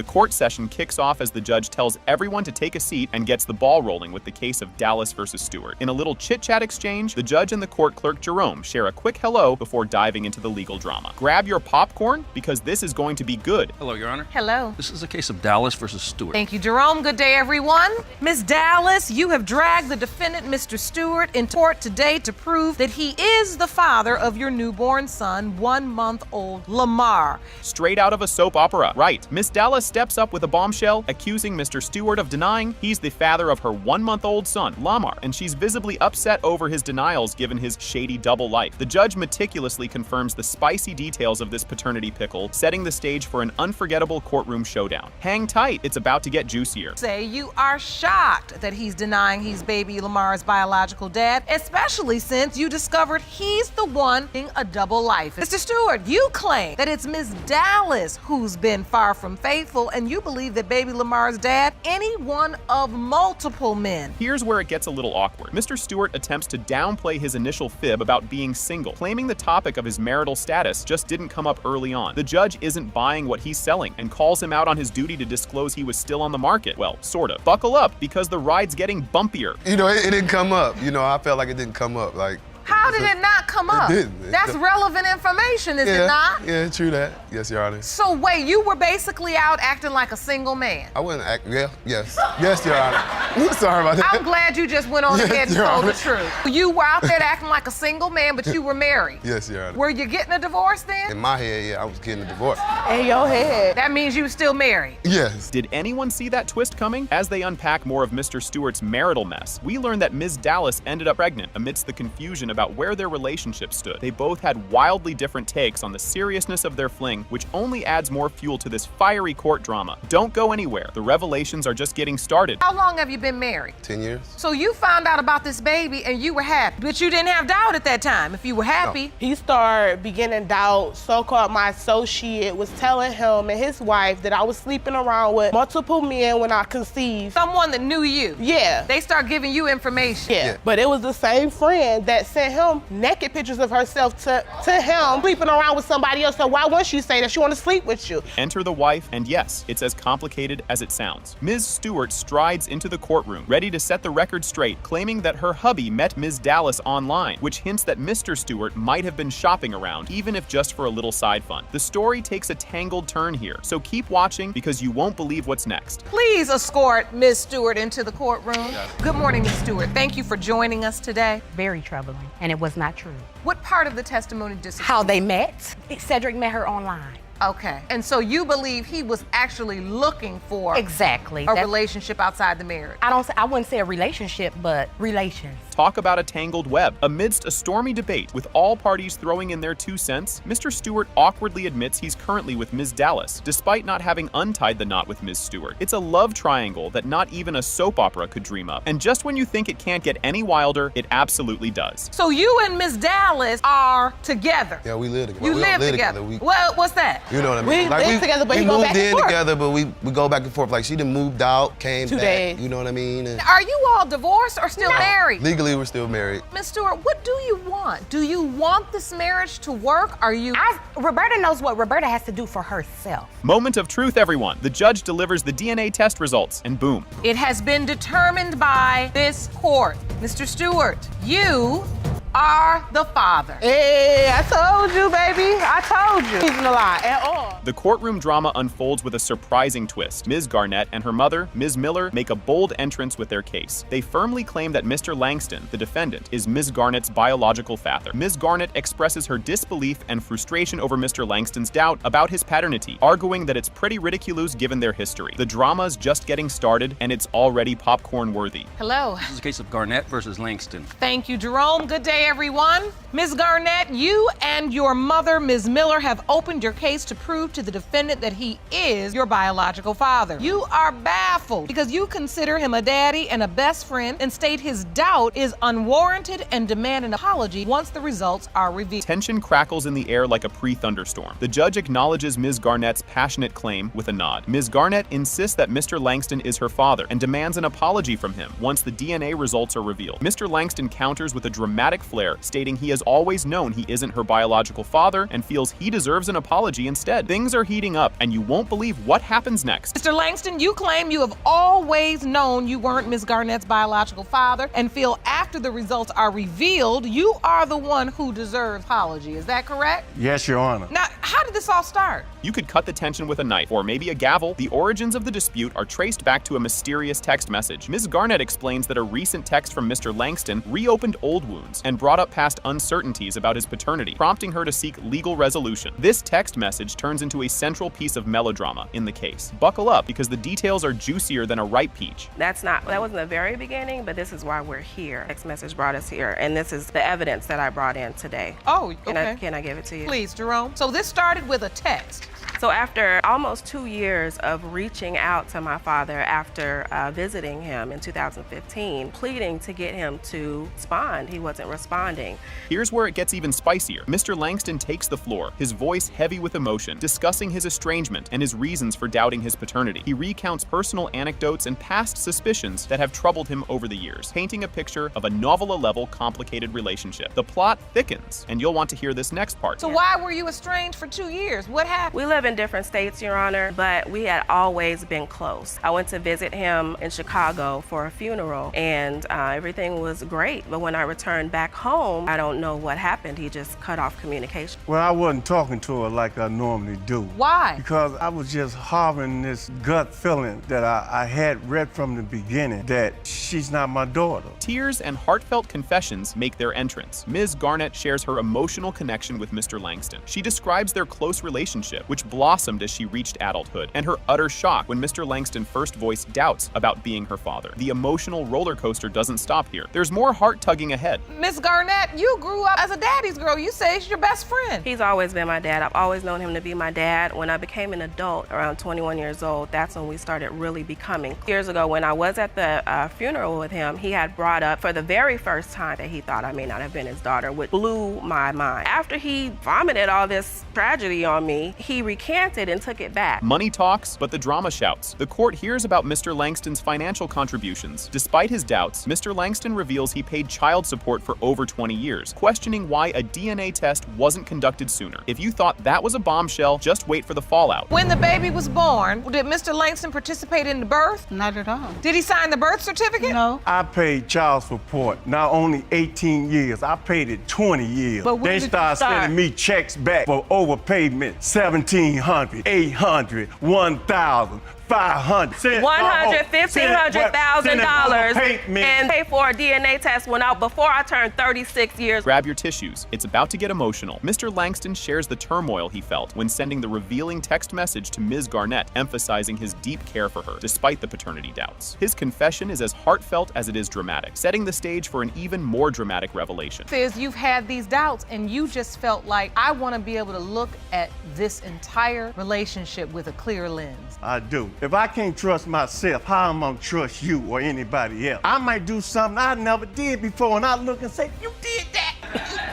The court session kicks off as the judge tells everyone to take a seat and gets the ball rolling with the case of Dallas versus Stewart. In a little chit-chat exchange, the judge and the court clerk Jerome share a quick hello before diving into the legal drama. Grab your popcorn because this is going to be good. Hello, Your Honor. Hello. This is a case of Dallas versus Stewart. Thank you, Jerome. Good day, everyone. Ms. Dallas, you have dragged the defendant, Mr. Stewart, into court today to prove that he is the father of your newborn son, 1-month-old Lamar. Straight out of a soap opera. Right. Miss Dallas steps up with a bombshell, accusing Mr. Stewart of denying he's the father of her 1-month-old son, Lamar, and she's visibly upset over his denials given his shady double life. The judge meticulously confirms the spicy details of this paternity pickle, setting the stage for an unforgettable courtroom showdown. Hang tight, it's about to get juicier. Say you are shocked that he's denying he's baby Lamar's biological dad, especially since you discovered he's the one being a double life. Mr. Stewart, you claim that it's Ms. Dallas who's been far from faithful, and you believe that baby Lamar's dad, any one of multiple men. Here's where it gets a little awkward. Mr. Stewart attempts to downplay his initial fib about being single, claiming the topic of his marital status just didn't come up early on. The judge isn't buying what he's selling and calls him out on his duty to disclose he was still on the market. Well, sort of. Buckle up, because the ride's getting bumpier. You know, it didn't come up. You know, I felt like it didn't come up. Like, how did it not come up? It didn't. That's relevant information, is it not? Yeah, true that. Yes, Your Honor. So wait, you were basically out acting like a single man? I wouldn't act, yes, Your Honor. Sorry about that. I'm glad you just went on ahead and told the truth. You were out there acting like a single man, but you were married. Yes, Your Honor. Were you getting a divorce then? In my head, yeah, I was getting a divorce. In your head. That means you were still married. Yes. Did anyone see that twist coming? As they unpack more of Mr. Stewart's marital mess, we learn that Ms. Dallas ended up pregnant amidst the confusion about where their relationship stood. They both had wildly different takes on the seriousness of their fling, which only adds more fuel to this fiery court drama. Don't go anywhere. The revelations are just getting started. How long have you been married? 10 years. So you found out about this baby and you were happy, but you didn't have doubt at that time if you were happy. No. He started beginning doubt. So-called my associate was telling him and his wife that I was sleeping around with multiple men when I conceived. Someone that knew you. Yeah. They start giving you information. Yeah. But it was the same friend that sent him naked pictures of herself to him sleeping around with somebody else. So why wouldn't she say that she want to sleep with you? Enter the wife, and yes, it's as complicated as it sounds. Ms. Stewart strides into the courtroom, ready to set the record straight, claiming that her hubby met Ms. Dallas online, which hints that Mr. Stewart might have been shopping around, even if just for a little side fun. The story takes a tangled turn here, so keep watching because you won't believe what's next. Please escort Ms. Stewart into the courtroom. Good morning, Ms. Stewart. Thank you for joining us today. Very troubling, and it was not true. What part of the testimony disagrees? How they met? Cedric met her online. Okay. And so you believe he was actually looking for Exactly. a relationship outside the marriage? I wouldn't say a relationship, but relations. Talk about a tangled web. Amidst a stormy debate with all parties throwing in their 2 cents, Mr. Stewart awkwardly admits he's currently with Ms. Dallas, despite not having untied the knot with Ms. Stewart. It's a love triangle that not even a soap opera could dream up. And just when you think it can't get any wilder, it absolutely does. So you and Ms. Dallas are together? Yeah, we live together. You We live don't together? We, Well, what's that? You know what I mean? We live together, but we you go moved back and in forth. together, but we go back and forth. Like, she done moved out, came 2 back. days. You know what I mean? And Are you all divorced or still married? legally, we're still married. Ms. Stewart, what do you want? Do you want this marriage to work? Are you... Roberta knows what Roberta has to do for herself. Moment of truth, everyone. The judge delivers the DNA test results, and boom. It has been determined by this court. Mr. Stewart, you are the father. Hey, I told you, baby. I told you. He's not lying at all. The courtroom drama unfolds with a surprising twist. Ms. Garnett and her mother, Ms. Miller, make a bold entrance with their case. They firmly claim that Mr. Langston, the defendant, is Ms. Garnett's biological father. Ms. Garnett expresses her disbelief and frustration over Mr. Langston's doubt about his paternity, arguing that it's pretty ridiculous given their history. The drama's just getting started, and it's already popcorn-worthy. Hello. This is a case of Garnett versus Langston. Thank you, Jerome. Good day, everyone. Ms. Garnett, you and your mother, Ms. Miller, have opened your case to prove to the defendant that he is your biological father. You are baffled because you consider him a daddy and a best friend and state his doubt is unwarranted and demand an apology once the results are revealed. Tension crackles in the air like a pre-thunderstorm. The judge acknowledges Ms. Garnett's passionate claim with a nod. Ms. Garnett insists that Mr. Langston is her father and demands an apology from him once the DNA results are revealed. Mr. Langston counters with a dramatic flair, stating he has always known he isn't her biological father and feels he deserves an apology instead. Things are heating up, and you won't believe what happens next. Mr. Langston, you claim you have always known you weren't Ms. Garnett's biological father and feel after the results are revealed, you are the one who deserves apology. Is that correct? Yes, Your Honor. Now, how did this all start? You could cut the tension with a knife or maybe a gavel. The origins of the dispute are traced back to a mysterious text message. Ms. Garnett explains that a recent text from Mr. Langston reopened old wounds and brought up past uncertainties about his paternity, prompting her to seek legal resolution. This text message turns into a central piece of melodrama in the case. Buckle up, because the details are juicier than a ripe peach. That wasn't the very beginning, but this is why we're here. Text message brought us here, and this is the evidence that I brought in today. Oh, okay. Can I give it to you? Please, Jerome. So this started with a text. So after almost 2 years of reaching out to my father after visiting him in 2015, pleading to get him to respond, he wasn't responding. Here's where it gets even spicier. Mr. Langston takes the floor, his voice heavy with emotion, discussing his estrangement and his reasons for doubting his paternity. He recounts personal anecdotes and past suspicions that have troubled him over the years, painting a picture of a novella-level complicated relationship. The plot thickens, and you'll want to hear this next part. So why were you estranged for 2 years? What happened? We live in different states, Your Honor, but we had always been close. I went to visit him in Chicago for a funeral, and everything was great. But when I returned back home, I don't know what happened. He just cut off communication. Well, I wasn't talking to her like I normally do. Why? Because I was just harboring this gut feeling that I had read from the beginning that she's not my daughter. Tears and heartfelt confessions make their entrance. Ms. Garnett shares her emotional connection with Mr. Langston. She describes their close relationship, which blossomed as she reached adulthood, and her utter shock when Mr. Langston first voiced doubts about being her father. The emotional roller coaster doesn't stop here. There's more heart-tugging ahead. Ms. Garnett, you grew up as a daddy's girl. You say he's your best friend. He's always been my dad. I've always known him to be my dad. When I became an adult, around 21 years old, that's when we started really becoming. Years ago, when I was at the funeral with him, he had brought up for the very first time that he thought I may not have been his daughter, which blew my mind. After he vomited all this tragedy on me, he recanted and took it back. Money talks, but the drama shouts. The court hears about Mr. Langston's financial contributions. Despite his doubts, Mr. Langston reveals he paid child support for over 20 years, questioning why a DNA test wasn't conducted sooner. If you thought that was a bombshell, just wait for the fallout. When the baby was born, did Mr. Langston participate in the birth? Not at all. Did he sign the birth certificate? No. I paid child support not only 18 years, I paid it 20 years. But when They did you started start? sending me checks back for overpayment, $1,700, $800, $1,000. $500, $150,000 and pay for a DNA test went out before I turned 36 years. Grab your tissues. It's about to get emotional. Mr. Langston shares the turmoil he felt when sending the revealing text message to Ms. Garnett, emphasizing his deep care for her, despite the paternity doubts. His confession is as heartfelt as it is dramatic, setting the stage for an even more dramatic revelation. Says you've had these doubts and you just felt like, I want to be able to look at this entire relationship with a clear lens. I do. If I can't trust myself, how am I gonna trust you or anybody else? I might do something I never did before and I look and say, you did that?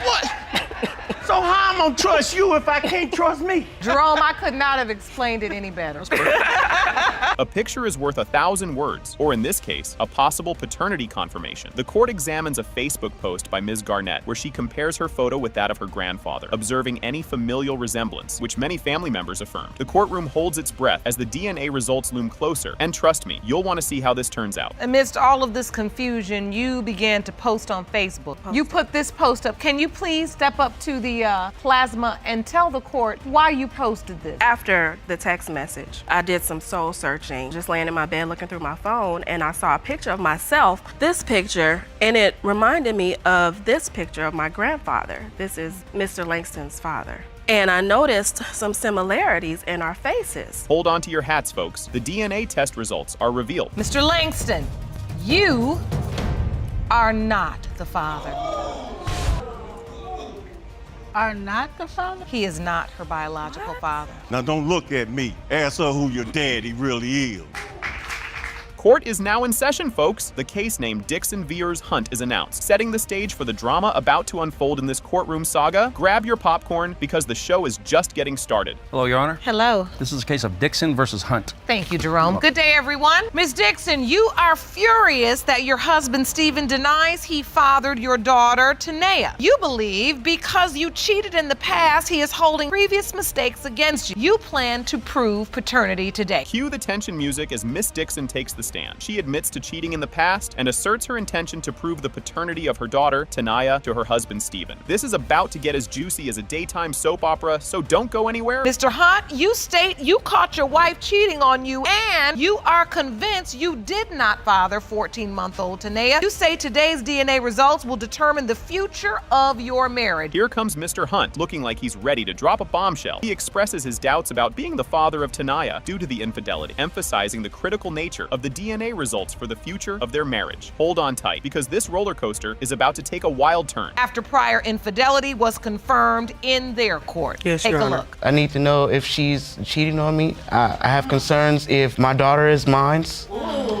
What? So how am I gonna trust you if I can't trust me? Jerome, I could not have explained it any better. A picture is worth 1,000 words, or in this case, a possible paternity confirmation. The court examines a Facebook post by Ms. Garnett where she compares her photo with that of her grandfather, observing any familial resemblance, which many family members affirmed. The courtroom holds its breath as the DNA results loom closer, and trust me, you'll want to see how this turns out. Amidst all of this confusion, you began to post on Facebook. You put this post up. Can you please step up to the plasma and tell the court why you posted this? After the text message, I did some soul searching, just laying in my bed looking through my phone, and I saw a picture of myself, this picture, and it reminded me of this picture of my grandfather. This is Mr. Langston's father. And I noticed some similarities in our faces. Hold on to your hats, folks. The DNA test results are revealed. Mr. Langston, you are not the father. Are not the father? He is not her biological father. Now don't look at me. Ask her who your daddy really is. Court is now in session, folks. The case named Dixon Vs. Hunt is announced, setting the stage for the drama about to unfold in this courtroom saga. Grab your popcorn because the show is just getting started. Hello, Your Honor. Hello. This is a case of Dixon versus Hunt. Thank you, Jerome. Good day, everyone. Ms. Dixon, you are furious that your husband, Stephen, denies he fathered your daughter, Tanea. You believe because you cheated in the past, he is holding previous mistakes against you. You plan to prove paternity today. Cue the tension music as Miss Dixon takes the stand. She admits to cheating in the past and asserts her intention to prove the paternity of her daughter, Tanea, to her husband, Stephen. This is about to get as juicy as a daytime soap opera, so don't go anywhere. Mr. Hunt, you state you caught your wife cheating on you and you are convinced you did not father 14-month-old Tanea. You say today's DNA results will determine the future of your marriage. Here comes Mr. Hunt, looking like he's ready to drop a bombshell. He expresses his doubts about being the father of Tanea due to the infidelity, emphasizing the critical nature of the DNA results for the future of their marriage. Hold on tight, because this roller coaster is about to take a wild turn. After prior infidelity was confirmed in their court. Yes, Take Your a Honor. look. I need to know if she's cheating on me. I have concerns if my daughter is mine.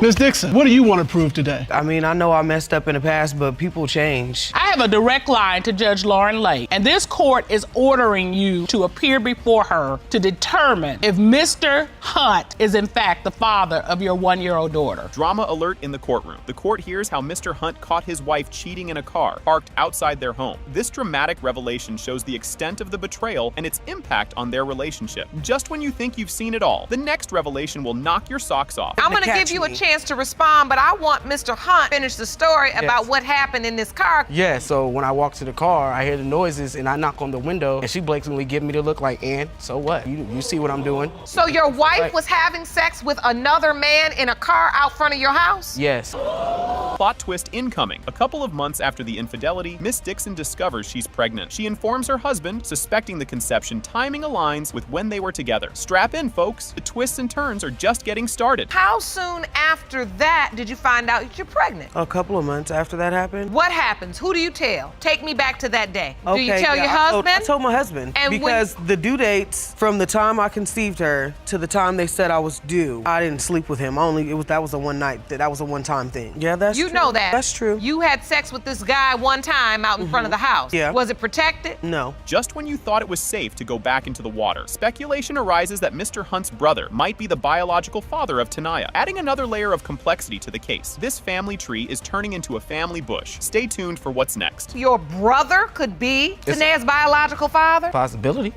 Ms. Dixon, what do you want to prove today? I mean, I know I messed up in the past, but people change. I have a direct line to Judge Lauren Lake, and this court is ordering you to appear before her to determine if Mr. Hunt is in fact the father of your 1-year-old daughter. Drama alert in the courtroom. The court hears how Mr. Hunt caught his wife cheating in a car parked outside their home. This dramatic revelation shows the extent of the betrayal and its impact on their relationship. Just when you think you've seen it all, the next revelation will knock your socks off. I'm going to give you a chance to respond, but I want Mr. Hunt to finish the story about what happened in this car. Yeah, so when I walk to the car, I hear the noises and I knock on the window and she blatantly give me the look like, "And so what? You see what I'm doing?" So your wife was having sex with another man in a car out front of your house? Yes. Plot twist incoming. A couple of months after the infidelity, Miss Dixon discovers she's pregnant. She informs her husband, suspecting the conception timing aligns with when they were together. Strap in, folks. The twists and turns are just getting started. How soon after that did you find out that you're pregnant? A couple of months after that happened. What happens? Who do you tell? Take me back to that day. Do Okay, you tell your yeah, husband? I told my husband And because the due dates from the time I conceived her to the time they said I was due, I didn't sleep with him. That was a one-time thing. Yeah, that's You true. know that. That's true. You had sex with this guy one time out in front of the house. Yeah. Was it protected? No. Just when you thought it was safe to go back into the water, speculation arises that Mr. Hunt's brother might be the biological father of Tanea, adding another layer of complexity to the case. This family tree is turning into a family bush. Stay tuned for what's next. Your brother could be Tanea's biological father? Possibility.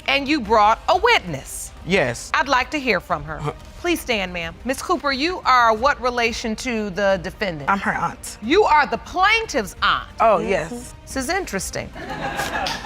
And you brought a witness. Yes. I'd like to hear from her. Please stand, ma'am. Miss Cooper, you are what relation to the defendant? I'm her aunt. You are the plaintiff's aunt. Oh, yes. This is interesting.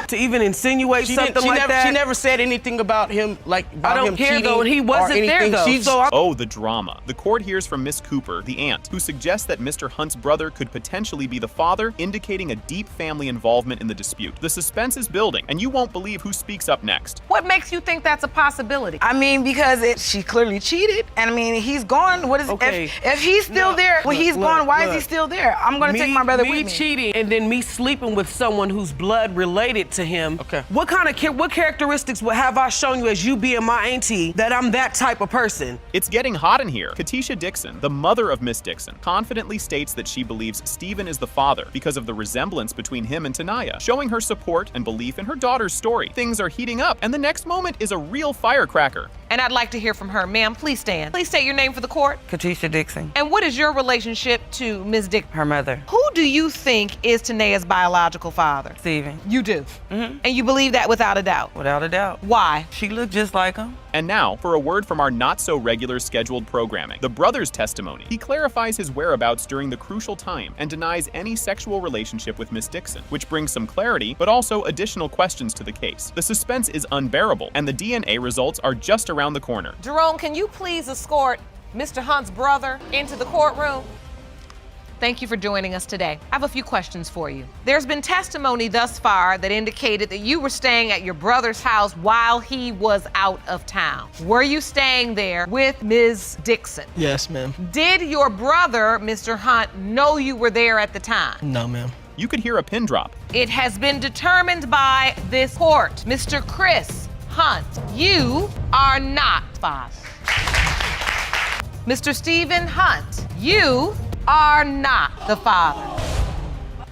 To even insinuate something like that. She never said anything about him, like about I don't him care cheating though, and he wasn't or there anything. though. Oh, the drama. The court hears from Miss Cooper, the aunt, who suggests that Mr. Hunt's brother could potentially be the father, indicating a deep family involvement in the dispute. The suspense is building, and you won't believe who speaks up next. What makes you think that's a possibility? I mean, because she clearly cheated, and I mean, he's gone. What is Okay. if he's still there? When he's gone, why is he still there? I'm gonna take my brother with me. Me cheating and then me sleeping with someone who's blood related to him. Okay. What characteristics have I shown you as you being my auntie that I'm that type of person? It's getting hot in here. Katisha Dixon, the mother of Miss Dixon, confidently states that she believes Stephen is the father because of the resemblance between him and Tanea, showing her support and belief in her daughter's story. Things are heating up, and the next moment is a real firecracker. And I'd like to hear from her. Ma'am, please stand. Please state your name for the court. Katisha Dixon, And what is your relationship to Ms. Dixon? her mother, Who do you think is Tanea's biological father? Stephen. You do. Mm-hmm. And you believe that without a doubt? Without a doubt. Why? She looked just like him. And now, for a word from our not-so-regular scheduled programming. The brother's testimony. He clarifies his whereabouts during the crucial time and denies any sexual relationship with Miss Dixon, which brings some clarity, but also additional questions to the case. The suspense is unbearable, and the DNA results are just around the corner. Jerome, can you please escort Mr. Hunt's brother into the courtroom? Thank you for joining us today. I have a few questions for you. There's been testimony thus far that indicated that you were staying at your brother's house while he was out of town. Were you staying there with Ms. Dixon? Yes, ma'am. Did your brother, Mr. Hunt, know you were there at the time? No, ma'am. You could hear a pin drop. It has been determined by this court, Mr. Chris Hunt, you are not father. Mr. Stephen Hunt, you are not the father.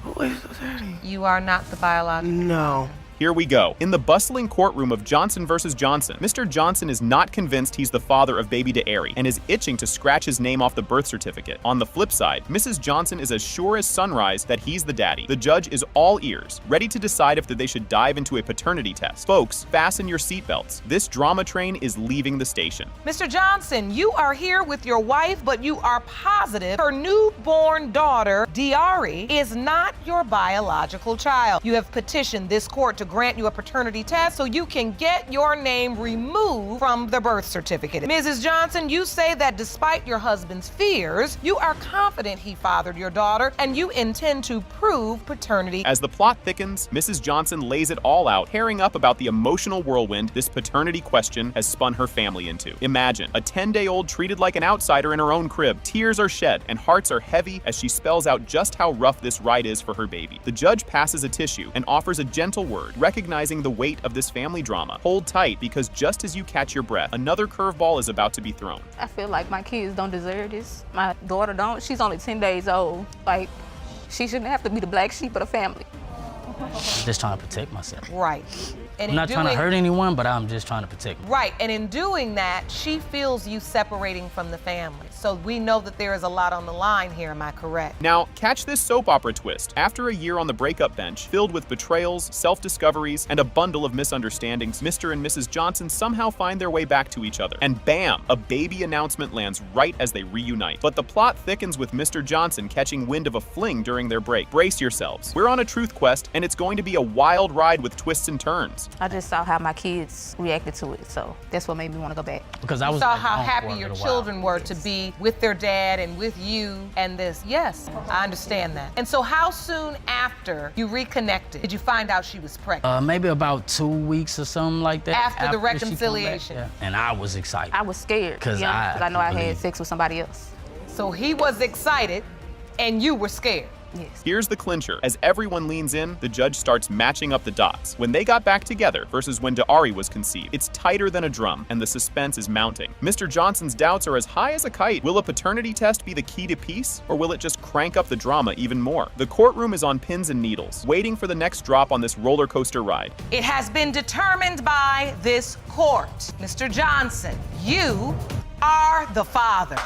Who is the daddy? You are not the biological. No. Here we go. In the bustling courtroom of Johnson versus Johnson, Mr. Johnson is not convinced he's the father of baby De'Ari and is itching to scratch his name off the birth certificate. On the flip side, Mrs. Johnson is as sure as sunrise that he's the daddy. The judge is all ears, ready to decide if they should dive into a paternity test. Folks, fasten your seatbelts. This drama train is leaving the station. Mr. Johnson, you are here with your wife, but you are positive her newborn daughter, De'Ari, is not your biological child. You have petitioned this court to grant you a paternity test so you can get your name removed from the birth certificate. Mrs. Johnson, you say that despite your husband's fears, you are confident he fathered your daughter and you intend to prove paternity. As the plot thickens, Mrs. Johnson lays it all out, tearing up about the emotional whirlwind this paternity question has spun her family into. Imagine a 10-day-old treated like an outsider in her own crib. Tears are shed and hearts are heavy as she spells out just how rough this ride is for her baby. The judge passes a tissue and offers a gentle word, recognizing the weight of this family drama. Hold tight, because just as you catch your breath, another curveball is about to be thrown. I feel like my kids don't deserve this. My daughter don't. She's only 10 days old. Like, she shouldn't have to be the black sheep of the family. I'm just trying to protect myself. Right. And I'm not trying to hurt anyone, but I'm just trying to protect myself. Right, and in doing that, she feels you separating from the family. So we know that there is a lot on the line here, am I correct? Now, catch this soap opera twist. After a year on the breakup bench, filled with betrayals, self-discoveries, and a bundle of misunderstandings, Mr. and Mrs. Johnson somehow find their way back to each other. And bam, a baby announcement lands right as they reunite. But the plot thickens with Mr. Johnson catching wind of a fling during their break. Brace yourselves. We're on a truth quest, and it's going to be a wild ride with twists and turns. I just saw how my kids reacted to it, so that's what made me want to go back. Because I You was saw like, how oh, happy for a your little children while. were to be with their dad and with you and this. Yes, I understand that. And so how soon after you reconnected did you find out she was pregnant? Maybe about 2 weeks or something like that. After the she come back, reconciliation. yeah. And I was excited. I was scared, Because I know I had believe- sex with somebody else. So he was excited and you were scared. Yes. Here's the clincher. As everyone leans in, the judge starts matching up the dots. When they got back together versus when De'Ari was conceived, it's tighter than a drum, and the suspense is mounting. Mr. Johnson's doubts are as high as a kite. Will a paternity test be the key to peace, or will it just crank up the drama even more? The courtroom is on pins and needles, waiting for the next drop on this roller coaster ride. It has been determined by this court. Mr. Johnson, you are the father.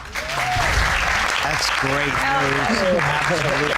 That's great news. Absolutely.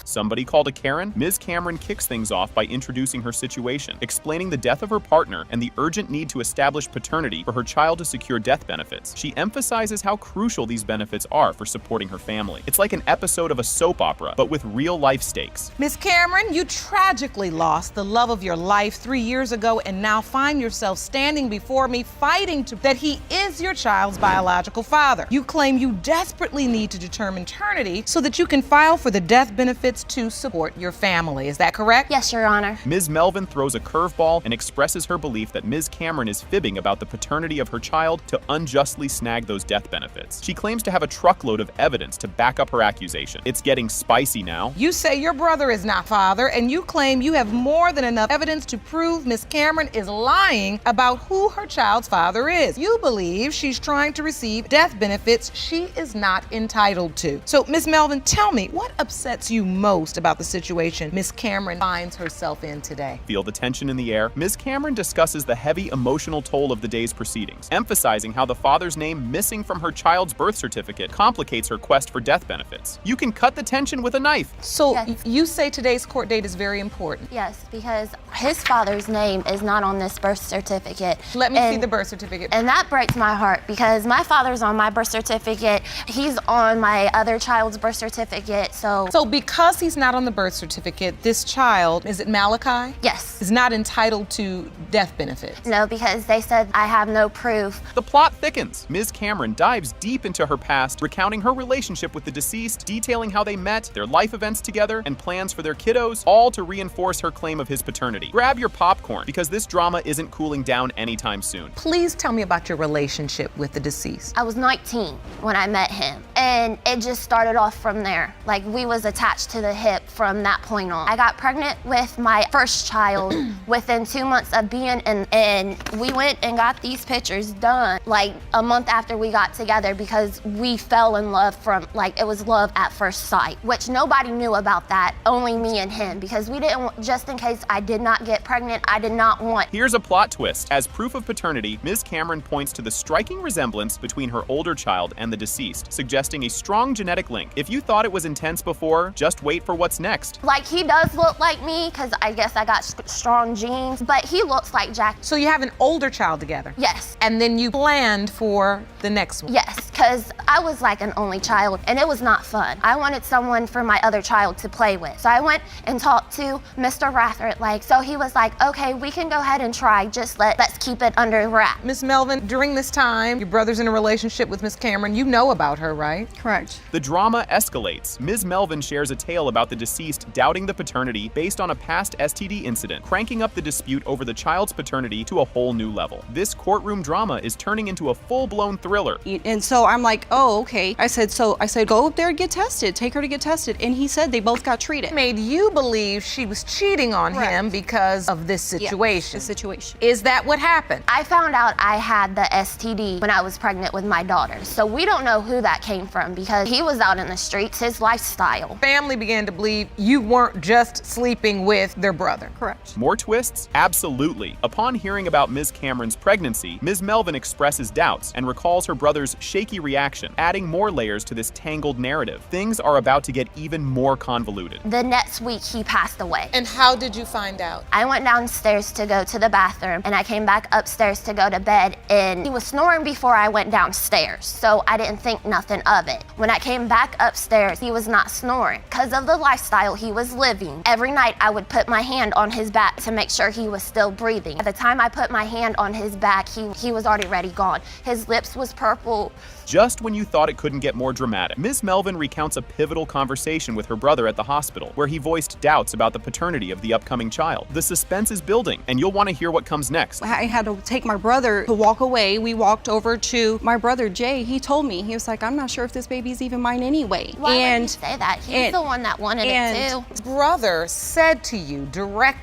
Somebody called a Karen? Ms. Cameron kicks things off by introducing her situation, explaining the death of her partner and the urgent need to establish paternity for her child to secure death benefits. She emphasizes how crucial these benefits are for supporting her family. It's like an episode of a soap opera, but with real-life stakes. Ms. Cameron, you tragically lost the love of your life 3 years ago and now find yourself standing before me fighting that he is your child's biological father. You claim you desperately need to determine paternity so that you can file for the death benefits to support your family. Is that correct? Yes, Your Honor. Ms. Melvin throws a curveball and expresses her belief that Ms. Cameron is fibbing about the paternity of her child to unjustly snag those death benefits. She claims to have a truckload of evidence to back up her accusation. It's getting spicy now. You say your brother is not father, and you claim you have more than enough evidence to prove Ms. Cameron is lying about who her child's father is. You believe she's trying to receive death benefits she is not entitled to. So, Ms. Melvin, tell me, what upsets you most about the situation Ms. Cameron finds herself in today? Feel the tension in the air? Ms. Cameron discusses the heavy emotional toll of the day's proceedings, emphasizing how the father's name missing from her child's birth certificate complicates her quest for death benefits. You can cut the tension with a knife. So, Yes. you say today's court date is very important. Yes, because his father's name is not on this birth certificate. Let me see the birth certificate. And that breaks my heart because my father's on my birth certificate. He's on my other child's birth certificate, so because he's not on the birth certificate, this child, is it Malachi? Yes. Is not entitled to death benefits. No, because they said I have no proof. The plot thickens. Ms. Cameron dives deep into her past, recounting her relationship with the deceased, detailing how they met, their life events together, and plans for their kiddos, all to reinforce her claim of his paternity. Grab your popcorn, because this drama isn't cooling down anytime soon. Please tell me about your relationship with the deceased. I was 19 when I met him, and it just started off from there. Like, we was attached to the hip from that point on. I got pregnant with my first child within 2 months of being in, and we went and got these pictures done like a month after we got together because we fell in love from, like, it was love at first sight, which nobody knew about that, only me and him, because we didn't, just in case I did not get pregnant, I did not want. Here's a plot twist. As proof of paternity, Ms. Cameron points to the striking resemblance between her older child and the deceased, suggesting a strong genetic link. If you thought it was intense before, just wait for what's next. Like, he does look like me, because I guess I got strong genes, but he looks like Jack. So you have an older child together? Yes. And then you planned for the next one? Yes, because I was like an only child, and it was not fun. I wanted someone for my other child to play with. So I went and talked to Mr. Rathert, so he was like, okay, we can go ahead and try, just let's keep it under wrap. Miss Melvin, during this time, your brother's in a relationship with Miss Cameron. You know about her, right? Correct. The drama escalates. Ms. Melvin shares a tale about the deceased doubting the paternity based on a past STD incident, cranking up the dispute over the child's paternity to a whole new level. This courtroom drama is turning into a full-blown thriller. And so I'm like, oh, okay. I said, go up there and get tested. Take her to get tested. And he said they both got treated. Made you believe she was cheating on him because of this situation. Yeah, the situation. Is that what happened? I found out I had the STD when I was pregnant with my daughter. So we don't know who that came from because he was out in the streets, his lifestyle. Family began to believe you weren't just sleeping with their brother. Correct. More twists? Absolutely. Upon hearing about Ms. Cameron's pregnancy, Ms. Melvin expresses doubts and recalls her brother's shaky reaction, adding more layers to this tangled narrative. Things are about to get even more convoluted. The next week, he passed away. And how did you find out? I went downstairs to go to the bathroom, and I came back upstairs to go to bed, and he was snoring before I went downstairs, so I didn't think nothing of it. When I came back upstairs, he was not snoring. Because of the lifestyle he was living, every night I would put my hand on his back to make sure he was still breathing. At the time I put my hand on his back, he was already gone. His lips was purple. Just when you thought it couldn't get more dramatic, Ms. Melvin recounts a pivotal conversation with her brother at the hospital, where he voiced doubts about the paternity of the upcoming child. The suspense is building, and you'll want to hear what comes next. I had to take my brother to walk away. We walked over to my brother, Jay. He told me, he was like, I'm not sure if this baby's even mine anyway. Why would he say that? He's the one that wanted it too. His brother said to you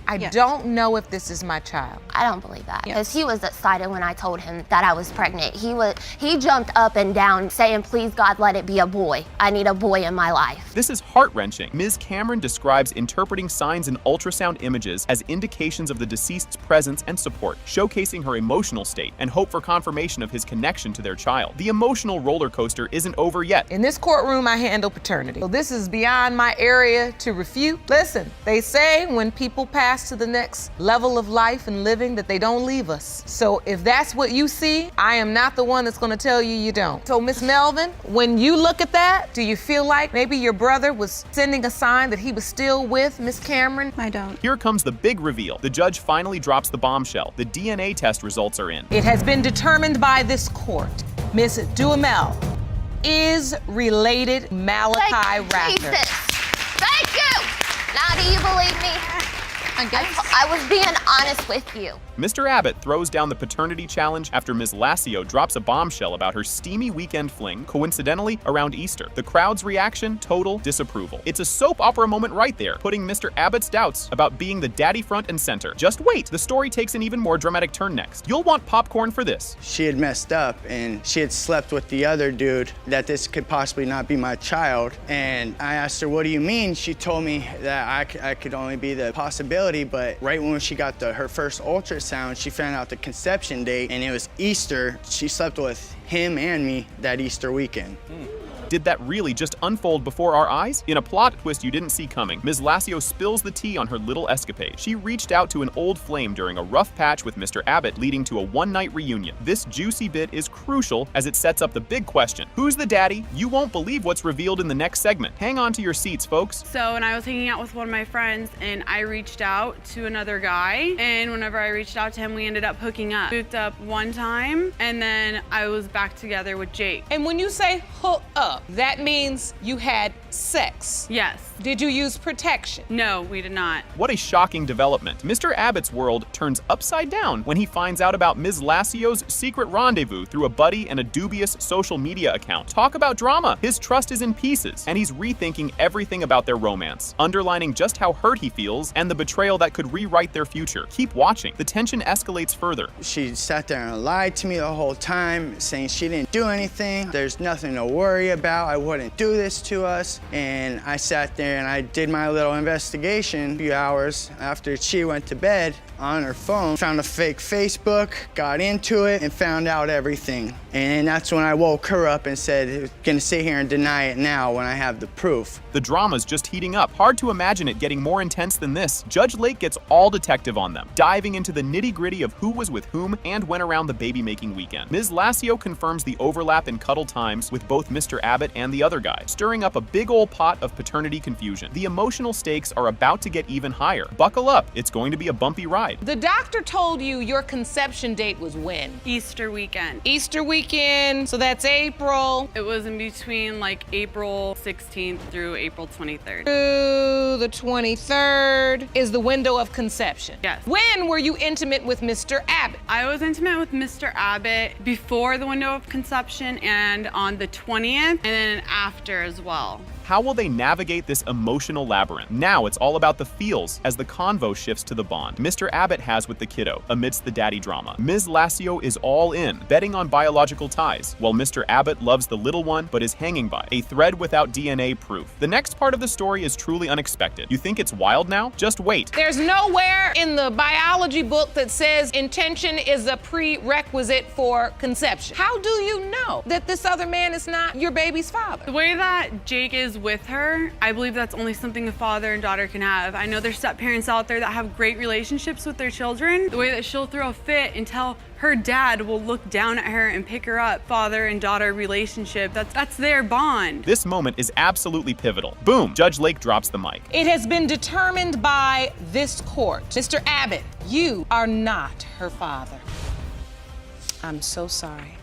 I don't know if this is my child. I don't believe that, because he was excited when I told him that I was pregnant. He jumped up and down saying, please God, let it be a boy. I need a boy in my life. This is heart-wrenching. Ms. Cameron describes interpreting signs in ultrasound images as indications of the deceased's presence and support, showcasing her emotional state and hope for confirmation of his connection to their child. The emotional roller coaster isn't over yet. In this courtroom, I handle paternity. So this is beyond my area to refute. Listen, they say when people pass to the next level of life and living that they don't leave us. So if that's what you see, I am not the one that's going to tell you you don't. So Miss Melvin, when you look at that, do you feel like maybe your brother was sending a sign that he was still with Miss Cameron? I don't. Here comes the big reveal. The judge finally drops the bombshell. The DNA test results are in. It has been determined by this court. Miss Duhamel is related Malachi Rathert. Jesus. Thank you. Now do you believe me? I was being honest with you. Mr. Abbott throws down the paternity challenge after Ms. Lassio drops a bombshell about her steamy weekend fling, coincidentally around Easter. The crowd's reaction, total disapproval. It's a soap opera moment right there, putting Mr. Abbott's doubts about being the daddy front and center. Just wait, the story takes an even more dramatic turn next. You'll want popcorn for this. She had messed up and she had slept with the other dude, that this could possibly not be my child. And I asked her, what do you mean? She told me that I could only be the possibility, but right when she got her first ultrasound, she found out the conception date, and it was Easter. She slept with him and me that Easter weekend. Did that really just unfold before our eyes? In a plot twist you didn't see coming, Ms. Lassio spills the tea on her little escapade. She reached out to an old flame during a rough patch with Mr. Abbott, leading to a one-night reunion. This juicy bit is crucial as it sets up the big question. Who's the daddy? You won't believe what's revealed in the next segment. Hang on to your seats, folks. So when I was hanging out with one of my friends and I reached out to another guy, and whenever I reached out to him, we ended up hooking up. Hooked up one time, and then I was back together with Jake. And when you say hook up, up. That means you had sex. Yes. Did you use protection? No, we did not. What a shocking development. Mr. Abbott's world turns upside down when he finds out about Ms. Lassio's secret rendezvous through a buddy and a dubious social media account. Talk about drama. His trust is in pieces, and he's rethinking everything about their romance, underlining just how hurt he feels and the betrayal that could rewrite their future. Keep watching. The tension escalates further. She sat there and lied to me the whole time, saying she didn't do anything. There's nothing to worry about. I wouldn't do this to us. And I sat there and I did my little investigation a few hours after she went to bed on her phone, found a fake Facebook, got into it, and found out everything. And that's when I woke her up and said, gonna sit here and deny it now when I have the proof. The drama's just heating up. Hard to imagine it getting more intense than this. Judge Lake gets all detective on them, diving into the nitty-gritty of who was with whom and when around the baby-making weekend. Ms. Lassio confirms the overlap in cuddle times with both Mr. Abbott and the other guy, stirring up a big old pot of paternity confusion. The emotional stakes are about to get even higher. Buckle up, it's going to be a bumpy ride. The doctor told you your conception date was when? Easter weekend. Easter weekend, so that's April. It was in between like April 16th through April 23rd. Through the 23rd is the window of conception. Yes. When were you intimate with Mr. Abbott? I was intimate with Mr. Abbott before the window of conception and on the 20th, and then after as well. How will they navigate this emotional labyrinth? Now it's all about the feels as the convo shifts to the bond Mr. Abbott has with the kiddo amidst the daddy drama. Ms. Lassio is all in, betting on biological ties, while Mr. Abbott loves the little one but is hanging by a thread without DNA proof. The next part of the story is truly unexpected. You think it's wild now? Just wait. There's nowhere in the biology book that says intention is a prerequisite for conception. How do you know that this other man is not your baby's father? The way that Jake is with her, I believe that's only something a father and daughter can have. I know there's step-parents out there that have great relationships with their children. The way that she'll throw a fit until her dad will look down at her and pick her up. Father and daughter relationship, that's their bond. This moment is absolutely pivotal. Boom, Judge Lake drops the mic. It has been determined by this court. Mr. Abbott, you are not her father. I'm so sorry.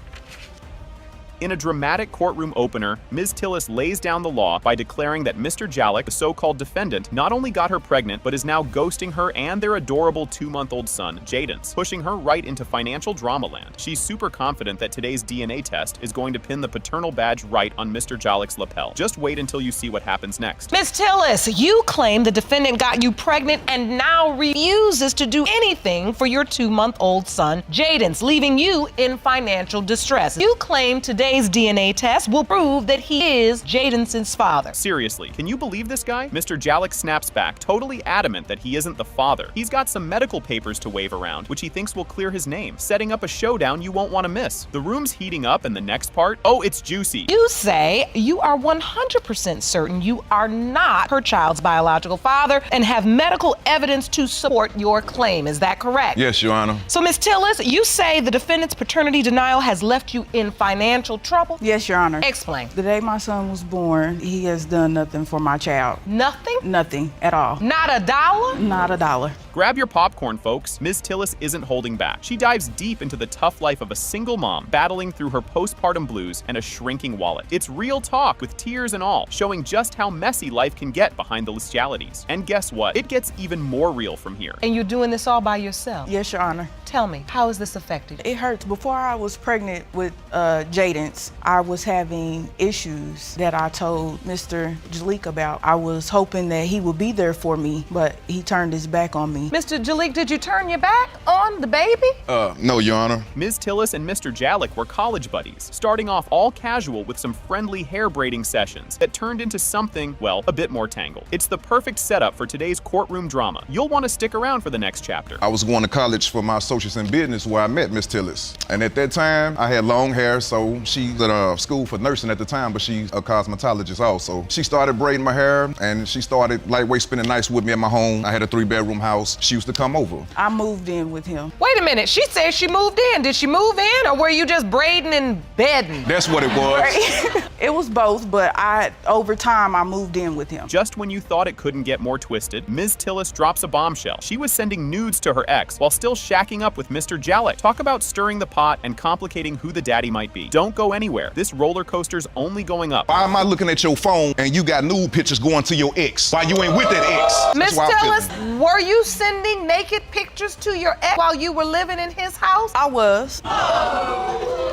In a dramatic courtroom opener, Ms. Tillis lays down the law by declaring that Mr. Jalek, the so-called defendant, not only got her pregnant, but is now ghosting her and their adorable 2-month-old son, Jadens, pushing her right into financial drama land. She's super confident that today's DNA test is going to pin the paternal badge right on Mr. Jalek's lapel. Just wait until you see what happens next. Ms. Tillis, you claim the defendant got you pregnant and now refuses to do anything for your 2-month-old son, Jadens, leaving you in financial distress. You claim today's DNA test will prove that he is Jadens' father. Seriously, can you believe this guy? Mr. Jalek snaps back, totally adamant that he isn't the father. He's got some medical papers to wave around, which he thinks will clear his name, setting up a showdown you won't want to miss. The room's heating up, and the next part, oh, it's juicy. You say you are 100% certain you are not her child's biological father and have medical evidence to support your claim. Is that correct? Yes, Your Honor. So, Ms. Tillis, you say the defendant's paternity denial has left you in financial trouble? Yes, Your Honor. Explain. The day my son was born, he has done nothing for my child. Nothing? Nothing at all. Not a dollar? Not a dollar. Grab your popcorn, folks. Ms. Tillis isn't holding back. She dives deep into the tough life of a single mom, battling through her postpartum blues and a shrinking wallet. It's real talk with tears and all, showing just how messy life can get behind the legalities. And guess what? It gets even more real from here. And you're doing this all by yourself? Yes, Your Honor. Tell me, how is this affected? It hurts. Before I was pregnant with Jadens, I was having issues that I told Mr. Jalik about. I was hoping that he would be there for me, but he turned his back on me. Mr. Jalik, did you turn your back on the baby? No, Your Honor. Ms. Tillis and Mr. Jalek were college buddies, starting off all casual with some friendly hair braiding sessions that turned into something, well, a bit more tangled. It's the perfect setup for today's courtroom drama. You'll want to stick around for the next chapter. I was going to college for my associates in business where I met Miss Tillis. And at that time, I had long hair, so she's at school for nursing at the time, but she's a cosmetologist also. She started braiding my hair, and she started lightweight spending nights with me at my home. I had a 3-bedroom house. She used to come over. I moved in with him. Wait a minute, she said she moved in. Did she move in, or were you just braiding and bedding? That's what it was. It was both, but over time, I moved in with him. Just when you thought it couldn't get more twisted, Ms. Tillis drops a bombshell. She was sending nudes to her ex while still shacking up up with Mr. Jalek. Talk about stirring the pot and complicating who the daddy might be. Don't go anywhere. This roller coaster's only going up. Why am I looking at your phone and you got nude pictures going to your ex? Why you ain't with that ex? Miss Tillis, were you sending naked pictures to your ex while you were living in his house? I was.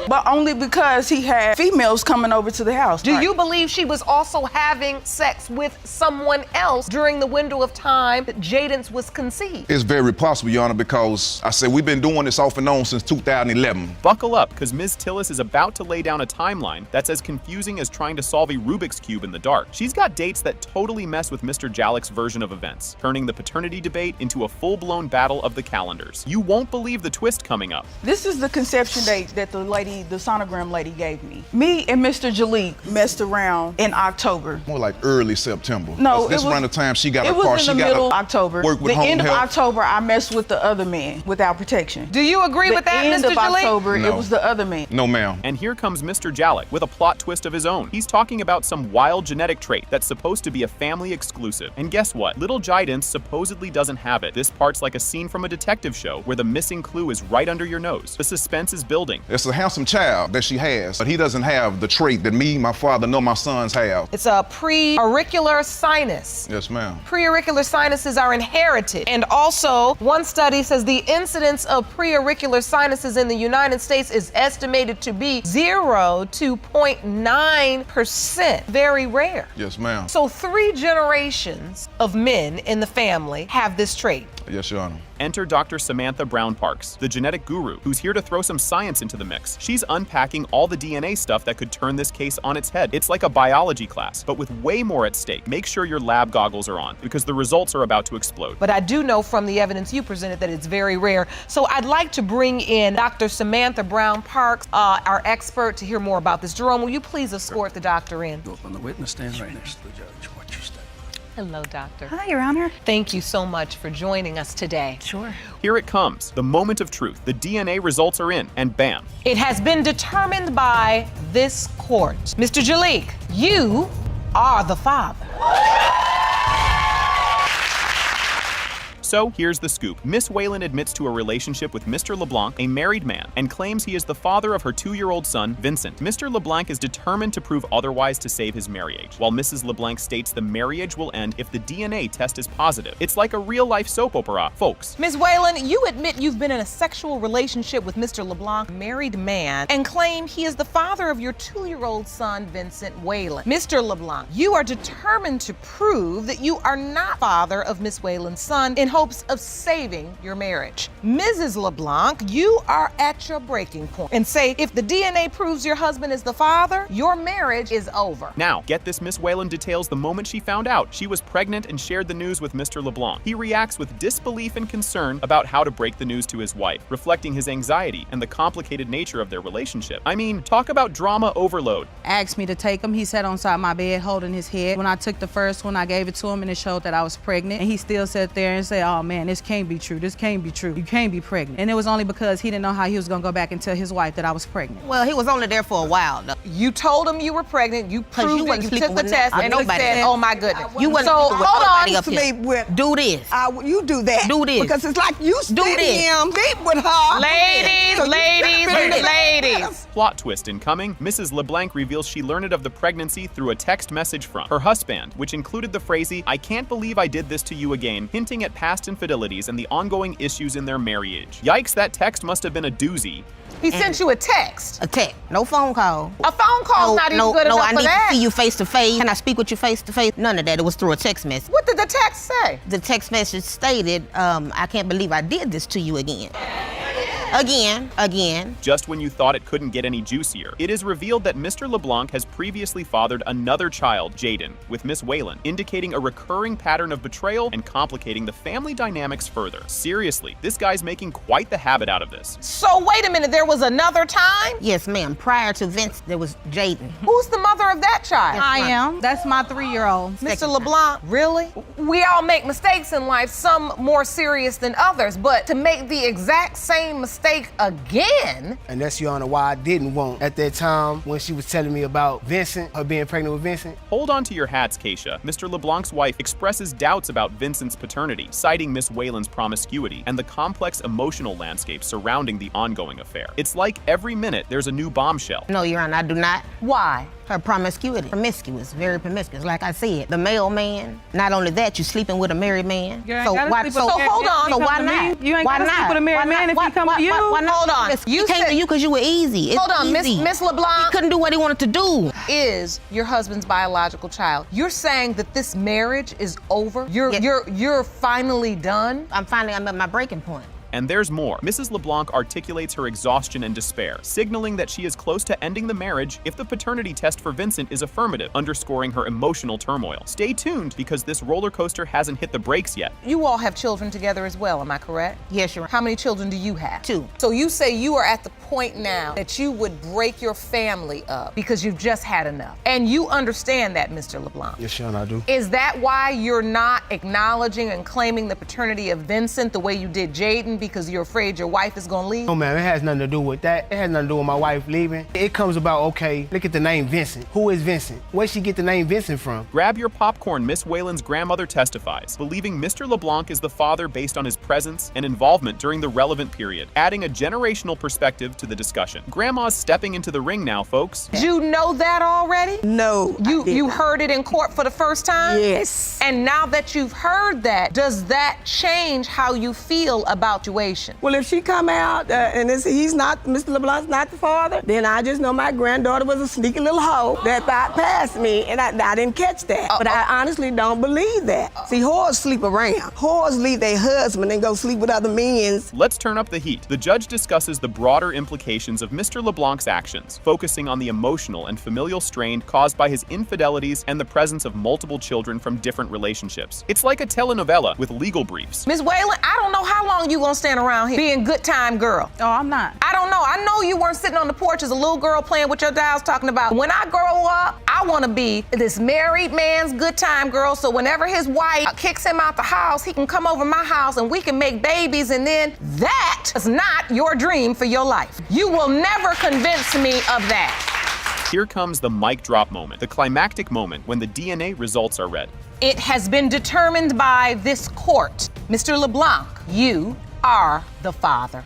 But only because he had females coming over to the house. Do you believe she was also having sex with someone else during the window of time that Jaden's was conceived? It's very possible, Your Honor, because I said we've been doing this off and on since 2011. Buckle up, because Ms. Tillis is about to lay down a timeline that's as confusing as trying to solve a Rubik's Cube in the dark. She's got dates that totally mess with Mr. Jalek's version of events, turning the paternity debate into a full-blown battle of the calendars. You won't believe the twist coming up. This is the conception date that the sonogram lady gave me. Me and Mr. Jalik messed around in October. More like early September. No, that's around the time she got it a car. was in the middle of October. Work with the home end of health. October, I messed with the other man without protection. Do you agree with that, Mr. The end of Jalik? October, No. it was the other man. No, ma'am. And here comes Mr. Jalek with a plot twist of his own. He's talking about some wild genetic trait that's supposed to be a family exclusive. And guess what? Little Jidance supposedly doesn't have it. This part's like a scene from a detective show where the missing clue is right under your nose. The suspense is building. It's a handsome child that she has, but he doesn't have the trait that me, my father, nor my sons have. It's a pre-auricular sinus. Yes, ma'am. Pre-auricular sinuses are inherited. And also, one study says the incidence of pre-auricular sinuses in the United States is estimated to be 0 to 0.9%. Very rare. Yes, ma'am. So 3 generations of men in the family have this trait. Yes, Your Honor. Enter Dr. Samantha Brown Parks, the genetic guru, who's here to throw some science into the mix. She's unpacking all the DNA stuff that could turn this case on its head. It's like a biology class, but with way more at stake. Make sure your lab goggles are on, because the results are about to explode. But I do know from the evidence you presented that it's very rare. So I'd like to bring in Dr. Samantha Brown Parks, our expert, to hear more about this. Jerome, will you please escort the doctor in? Go up on the witness stand right next to the judge. Watch your step. Hello, doctor. Hi, Your Honor. Thank you so much for joining us today. Sure. Here it comes, the moment of truth. The DNA results are in, and bam. It has been determined by this court. Mr. Jalik, you are the father. So here's the scoop. Miss Whalen admits to a relationship with Mr. LeBlanc, a married man, and claims he is the father of her 2-year-old son, Vincent. Mr. LeBlanc is determined to prove otherwise to save his marriage, while Mrs. LeBlanc states the marriage will end if the DNA test is positive. It's like a real-life soap opera, folks. Ms. Whalen, you admit you've been in a sexual relationship with Mr. LeBlanc, a married man, and claim he is the father of your 2-year-old son, Vincent Whalen. Mr. LeBlanc, you are determined to prove that you are not father of Miss Whalen's son in hopes of saving your marriage. Mrs. LeBlanc, you are at your breaking point and say if the DNA proves your husband is the father, your marriage is over. Now, get this, Miss Whalen details the moment she found out she was pregnant and shared the news with Mr. LeBlanc. He reacts with disbelief and concern about how to break the news to his wife, reflecting his anxiety and the complicated nature of their relationship. I mean, talk about drama overload. Asked me to take him. He sat on side my bed holding his head. When I took the first one, I gave it to him and it showed that I was pregnant. And he still sat there and said, oh man, this can't be true. This can't be true. You can't be pregnant. And it was only because he didn't know how he was gonna go back and tell his wife that I was pregnant. Well, he was only there for a while, though. You told him you were pregnant, you proved it, you took the test, and they said, oh my goodness. You wasn't so hold on. sleep with. Do this. You do that. Do this. Because it's like you sleep with her. Ladies. Plot twist incoming. Mrs. LeBlanc reveals she learned of the pregnancy through a text message from her husband, which included the phrasing, I can't believe I did this to you again, hinting at past infidelities and the ongoing issues in their marriage. Yikes, that text must have been a doozy. He sent you a text. A text. No phone call. A phone call's not even good enough I for need that. to see you face to face. Can I speak with you face to face? None of that. It was through a text message. What did the text say? The text message stated, I can't believe I did this to you again. Again. Just when you thought it couldn't get any juicier, it is revealed that Mr. LeBlanc has previously fathered another child, Jaden, with Miss Whalen, indicating a recurring pattern of betrayal and complicating the family dynamics further. Seriously, this guy's making quite the habit out of this. So wait a minute, there was another time? Yes, ma'am. Prior to Vince, there was Jaden. Who's the mother of that child? I am. That's my 3-year-old. Mr. LeBlanc, really? We all make mistakes in life, some more serious than others, but to make the exact same mistake mistake again. And that's, Your Honor, why I didn't want at that time when she was telling me about Vincent, her being pregnant with Vincent. Hold on to your hats, Keisha. Mr. LeBlanc's wife expresses doubts about Vincent's paternity, citing Miss Whalen's promiscuity and the complex emotional landscape surrounding the ongoing affair. It's like every minute there's a new bombshell. No, Your Honor, I do not. Why? Her promiscuity. Promiscuous, very promiscuous. Like I said, the male man. Not only that, you're sleeping with a married man. So hold on. So why not? You ain't gotta sleep with a married man if he come to you. Why not? Hold on. He came to you because you were easy. It's hold on, easy. Miss LeBlanc. He couldn't do what he wanted to do. Is your husband's biological child. You're saying that this marriage is over? You're finally done? I'm at my breaking point. And there's more. Mrs. LeBlanc articulates her exhaustion and despair, signaling that she is close to ending the marriage if the paternity test for Vincent is affirmative, underscoring her emotional turmoil. Stay tuned, because this roller coaster hasn't hit the brakes yet. You all have children together as well, am I correct? Yes, Your Honor. How many children do you have? 2. So you say you are at the point now that you would break your family up because you've just had enough. And you understand that, Mr. LeBlanc. Yes, Your Honor, I do. Is that why you're not acknowledging and claiming the paternity of Vincent the way you did Jaden, because you're afraid your wife is gonna leave? No, ma'am, it has nothing to do with that. It has nothing to do with my wife leaving. It comes about, okay, look at the name Vincent. Who is Vincent? Where'd she get the name Vincent from? Grab your popcorn. Miss Whalen's grandmother testifies, believing Mr. LeBlanc is the father based on his presence and involvement during the relevant period, adding a generational perspective to the discussion. Grandma's stepping into the ring now, folks. Did you know that already? No. You heard it in court for the first time? Yes. And now that you've heard that, does that change how you feel about the situation? Well, if she come out and he's not, Mr. LeBlanc's not the father, then I just know my granddaughter was a sneaky little hoe that bypassed me, and I didn't catch that. But I honestly don't believe that. See, whores sleep around. Whores leave their husband and go sleep with other men. Let's turn up the heat. The judge discusses the broader implications of Mr. LeBlanc's actions, focusing on the emotional and familial strain caused by his infidelities and the presence of multiple children from different relationships. It's like a telenovela with legal briefs. Ms. Whalen, I don't know how long you gonna stand around here being good time girl. Oh, I'm not. I don't know. I know you weren't sitting on the porch as a little girl playing with your dolls talking about, when I grow up, I want to be this married man's good time girl, so whenever his wife kicks him out the house, he can come over my house and we can make babies, and then that is not your dream for your life. You will never convince me of that. Here comes the mic drop moment, the climactic moment when the DNA results are read. It has been determined by this court. Mr. LeBlanc, you are the father.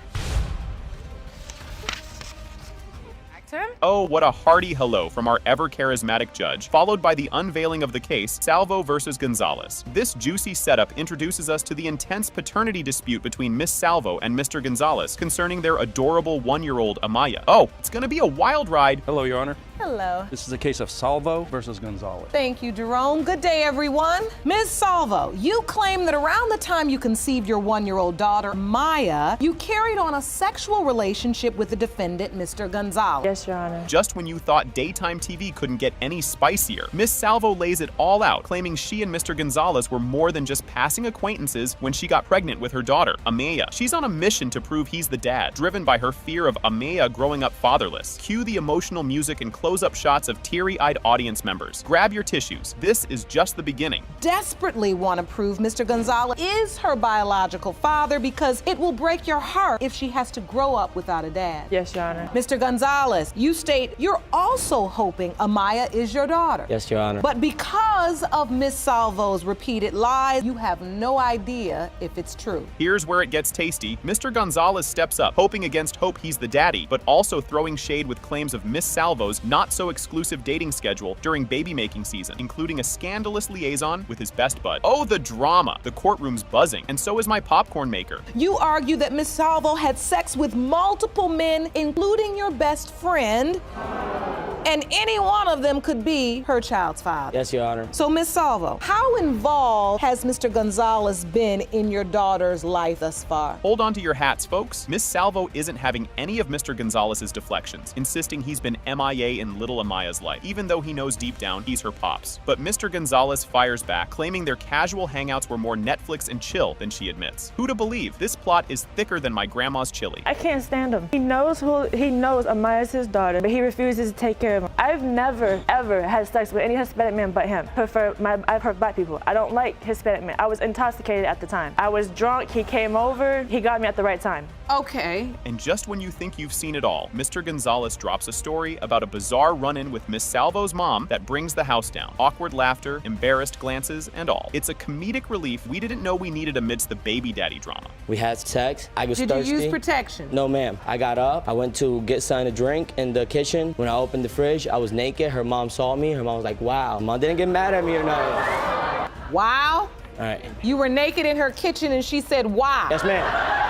Oh, what a hearty hello from our ever-charismatic judge, followed by the unveiling of the case, Salvo versus Gonzalez. This juicy setup introduces us to the intense paternity dispute between Miss Salvo and Mr. Gonzalez concerning their adorable 1-year-old Amaya. Oh, it's gonna be a wild ride. Hello, Your Honor. Hello. This is a case of Salvo versus Gonzalez. Thank you, Jerome. Good day, everyone. Ms. Salvo, you claim that around the time you conceived your 1-year-old daughter, Maya, you carried on a sexual relationship with the defendant, Mr. Gonzalez. Yes, Your Honor. Just when you thought daytime TV couldn't get any spicier, Miss Salvo lays it all out, claiming she and Mr. Gonzalez were more than just passing acquaintances when she got pregnant with her daughter, Amaya. She's on a mission to prove he's the dad, driven by her fear of Amaya growing up fatherless. Cue the emotional music and close-up shots of teary-eyed audience members. Grab your tissues. This is just the beginning. Desperately want to prove Mr. Gonzalez is her biological father because it will break your heart if she has to grow up without a dad. Yes, Your Honor. Mr. Gonzalez, you state you're also hoping Amaya is your daughter. Yes, Your Honor. But because of Miss Salvo's repeated lies, you have no idea if it's true. Here's where it gets tasty. Mr. Gonzalez steps up, hoping against hope he's the daddy, but also throwing shade with claims of Miss Salvo's not-so-exclusive dating schedule during baby-making season, including a scandalous liaison with his best bud. Oh, the drama! The courtroom's buzzing, and so is my popcorn maker. You argue that Miss Salvo had sex with multiple men, including your best friend, and any one of them could be her child's father. Yes, Your Honor. So, Miss Salvo, how involved has Mr. Gonzalez been in your daughter's life thus far? Hold on to your hats, folks. Miss Salvo isn't having any of Mr. Gonzalez's deflections, insisting he's been MIA in little Amaya's life, even though he knows deep down he's her pops. But Mr. Gonzalez fires back, claiming their casual hangouts were more Netflix and chill than she admits. Who to believe? This plot is thicker than my grandma's chili. I can't stand him. He knows Amaya's his daughter, but he refuses to take care care of him. I've never, ever had sex with any Hispanic man but him. I've heard black people. I don't like Hispanic men. I was intoxicated at the time. I was drunk, he came over, he got me at the right time. Okay. And just when you think you've seen it all, Mr. Gonzalez drops a story about a bizarre run-in with Miss Salvo's mom that brings the house down. Awkward laughter, embarrassed glances, and all. It's a comedic relief we didn't know we needed amidst the baby daddy drama. We had sex. I was thirsty. Did you use protection? No, ma'am. I got up. I went to get something to drink in the kitchen. When I opened the fridge, I was naked. Her mom saw me. Her mom was like, wow. Mom didn't get mad at me or nothing. Wow? All right. You were naked in her kitchen and she said, wow. Yes, ma'am.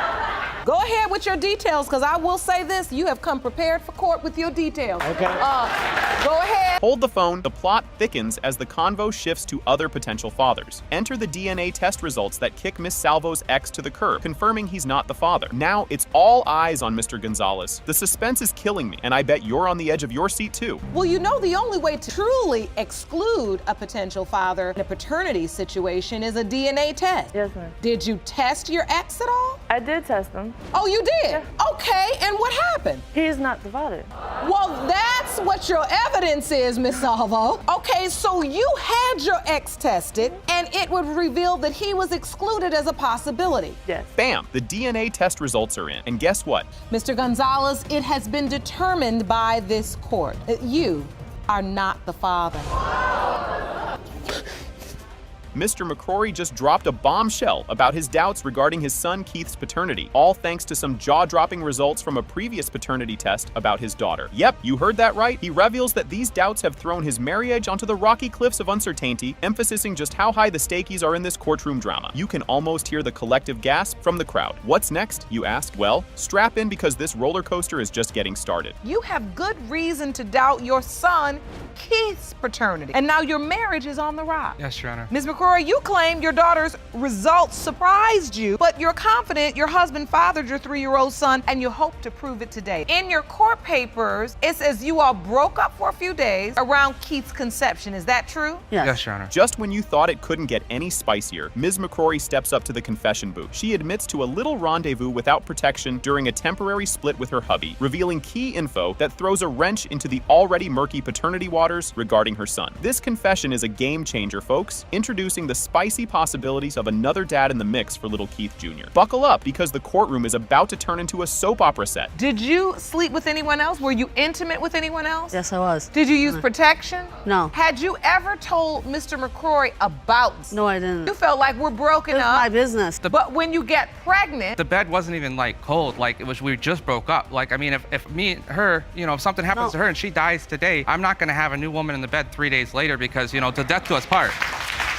Go ahead with your details, because I will say this, you have come prepared for court with your details. Okay. Go ahead. Hold the phone. The plot thickens as the convo shifts to other potential fathers. Enter the DNA test results that kick Miss Salvo's ex to the curb, confirming he's not the father. Now it's all eyes on Mr. Gonzalez. The suspense is killing me, and I bet you're on the edge of your seat too. Well, you know the only way to truly exclude a potential father in a paternity situation is a DNA test. Yes, ma'am. Did you test your ex at all? I did test him. Oh, you did? Yeah. Okay, and what happened? He's not the father. Well, that's what your evidence is, Miss Salvo. Okay, so you had your ex tested, and it would reveal that he was excluded as a possibility. Yes. Bam! The DNA test results are in. And guess what? Mr. Gonzalez, it has been determined by this court that you are not the father. Mr. McCrory just dropped a bombshell about his doubts regarding his son Keith's paternity, all thanks to some jaw-dropping results from a previous paternity test about his daughter. Yep, you heard that right. He reveals that these doubts have thrown his marriage onto the rocky cliffs of uncertainty, emphasizing just how high the stakes are in this courtroom drama. You can almost hear the collective gasp from the crowd. What's next, you ask? Well, strap in because this roller coaster is just getting started. You have good reason to doubt your son Keith's paternity, and now your marriage is on the rock. Yes, Your Honor. Ms. McCrory, you claim your daughter's results surprised you, but you're confident your husband fathered your 3-year-old son, and you hope to prove it today. In your court papers, it says you all broke up for a few days around Keith's conception. Is that true? Yes, Your Honor. Just when you thought it couldn't get any spicier, Ms. McCrory steps up to the confession booth. She admits to a little rendezvous without protection during a temporary split with her hubby, revealing key info that throws a wrench into the already murky paternity waters regarding her son. This confession is a game changer, folks, introducing the spicy possibilities of another dad in the mix for little Keith Jr. Buckle up, because the courtroom is about to turn into a soap opera set. Did you sleep with anyone else? Were you intimate with anyone else? Yes, I was. Did you use protection? No. Had you ever told Mr. McCrory about? No, I didn't. You felt like we're broken up. It was my business. But when you get pregnant, The bed wasn't even like cold, like it was, we just broke up. Like, I mean, if me and her, you know, if something happens to her and she dies today, I'm not gonna have a new woman in the bed 3 days later because, you know, to death do us part.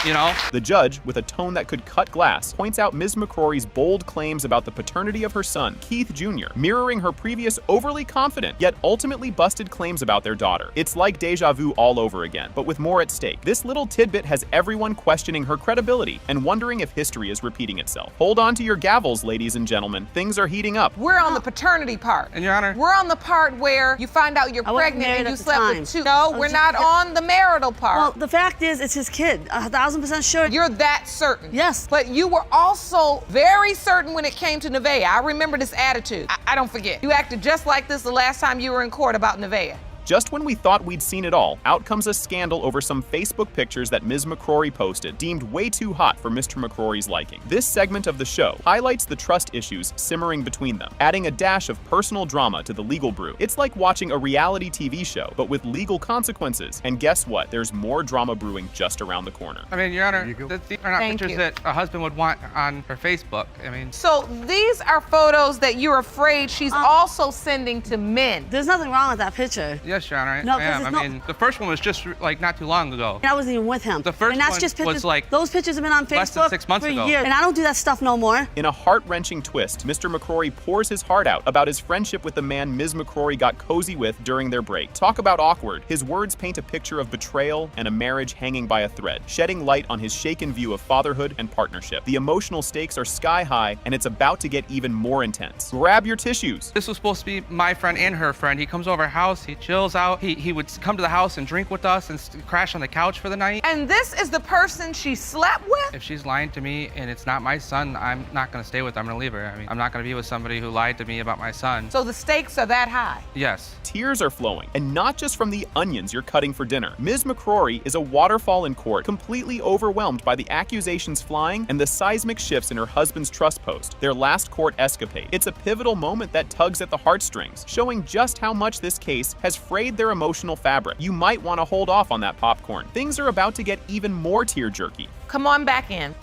You know? The judge, with a tone that could cut glass, points out Ms. McCrory's bold claims about the paternity of her son, Keith Jr., mirroring her previous overly confident, yet ultimately busted claims about their daughter. It's like deja vu all over again, but with more at stake. This little tidbit has everyone questioning her credibility and wondering if history is repeating itself. Hold on to your gavels, ladies and gentlemen. Things are heating up. we're on the paternity part. And Your Honor. We're on the part where you find out you're I wasn't pregnant married and you at the slept time. with 2. No, we're not on the marital part. Well, the fact is, it's his kid. 1,000% sure. You're that certain. Yes. But you were also very certain when it came to Nevaeh. I remember this attitude. I don't forget. You acted just like this the last time you were in court about Nevaeh. Just when we thought we'd seen it all, out comes a scandal over some Facebook pictures that Ms. McCrory posted, deemed way too hot for Mr. McCrory's liking. This segment of the show highlights the trust issues simmering between them, adding a dash of personal drama to the legal brew. It's like watching a reality TV show, but with legal consequences. And guess what? There's more drama brewing just around the corner. I mean, Your Honor, these are not Thank pictures you. that a husband would want on her Facebook. I mean, So these are photos that you're afraid she's also sending to men. There's nothing wrong with that picture. yes, Your Honor. No, 'cause I am. it's I not- mean, the first one was just like not too long ago. And I wasn't even with him. The first and that's one just pictures, was like those pictures have been on Facebook less than 6 months for ago. years. And I don't do that stuff no more. In a heart-wrenching twist, Mr. McCrory pours his heart out about his friendship with the man Ms. McCrory got cozy with during their break. Talk about awkward. His words paint a picture of betrayal and a marriage hanging by a thread, shedding light on his shaken view of fatherhood and partnership. The emotional stakes are sky high, and it's about to get even more intense. Grab your tissues. This was supposed to be my friend and her friend. He comes over our house, he chills. bills out. He would come to the house and drink with us and crash on the couch for the night. And this is the person she slept with? If she's lying to me and it's not my son, I'm not gonna stay with her. I'm gonna leave her. I mean, I'm not gonna be with somebody who lied to me about my son. So the stakes are that high? Yes. Tears are flowing, and not just from the onions you're cutting for dinner. Ms. McCrory is a waterfall in court, completely overwhelmed by the accusations flying and the seismic shifts in her husband's trust post, their last court escapade. It's a pivotal moment that tugs at the heartstrings, showing just how much this case has frayed their emotional fabric. You might want to hold off on that popcorn. Things are about to get even more tear-jerky. Come on back in.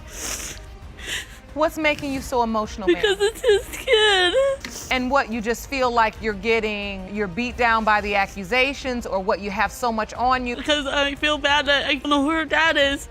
What's making you so emotional, man? Because it's his kid. And what, you just feel like you're beat down by the accusations, or what, you have so much on you? Because I feel bad that I don't know who her dad is.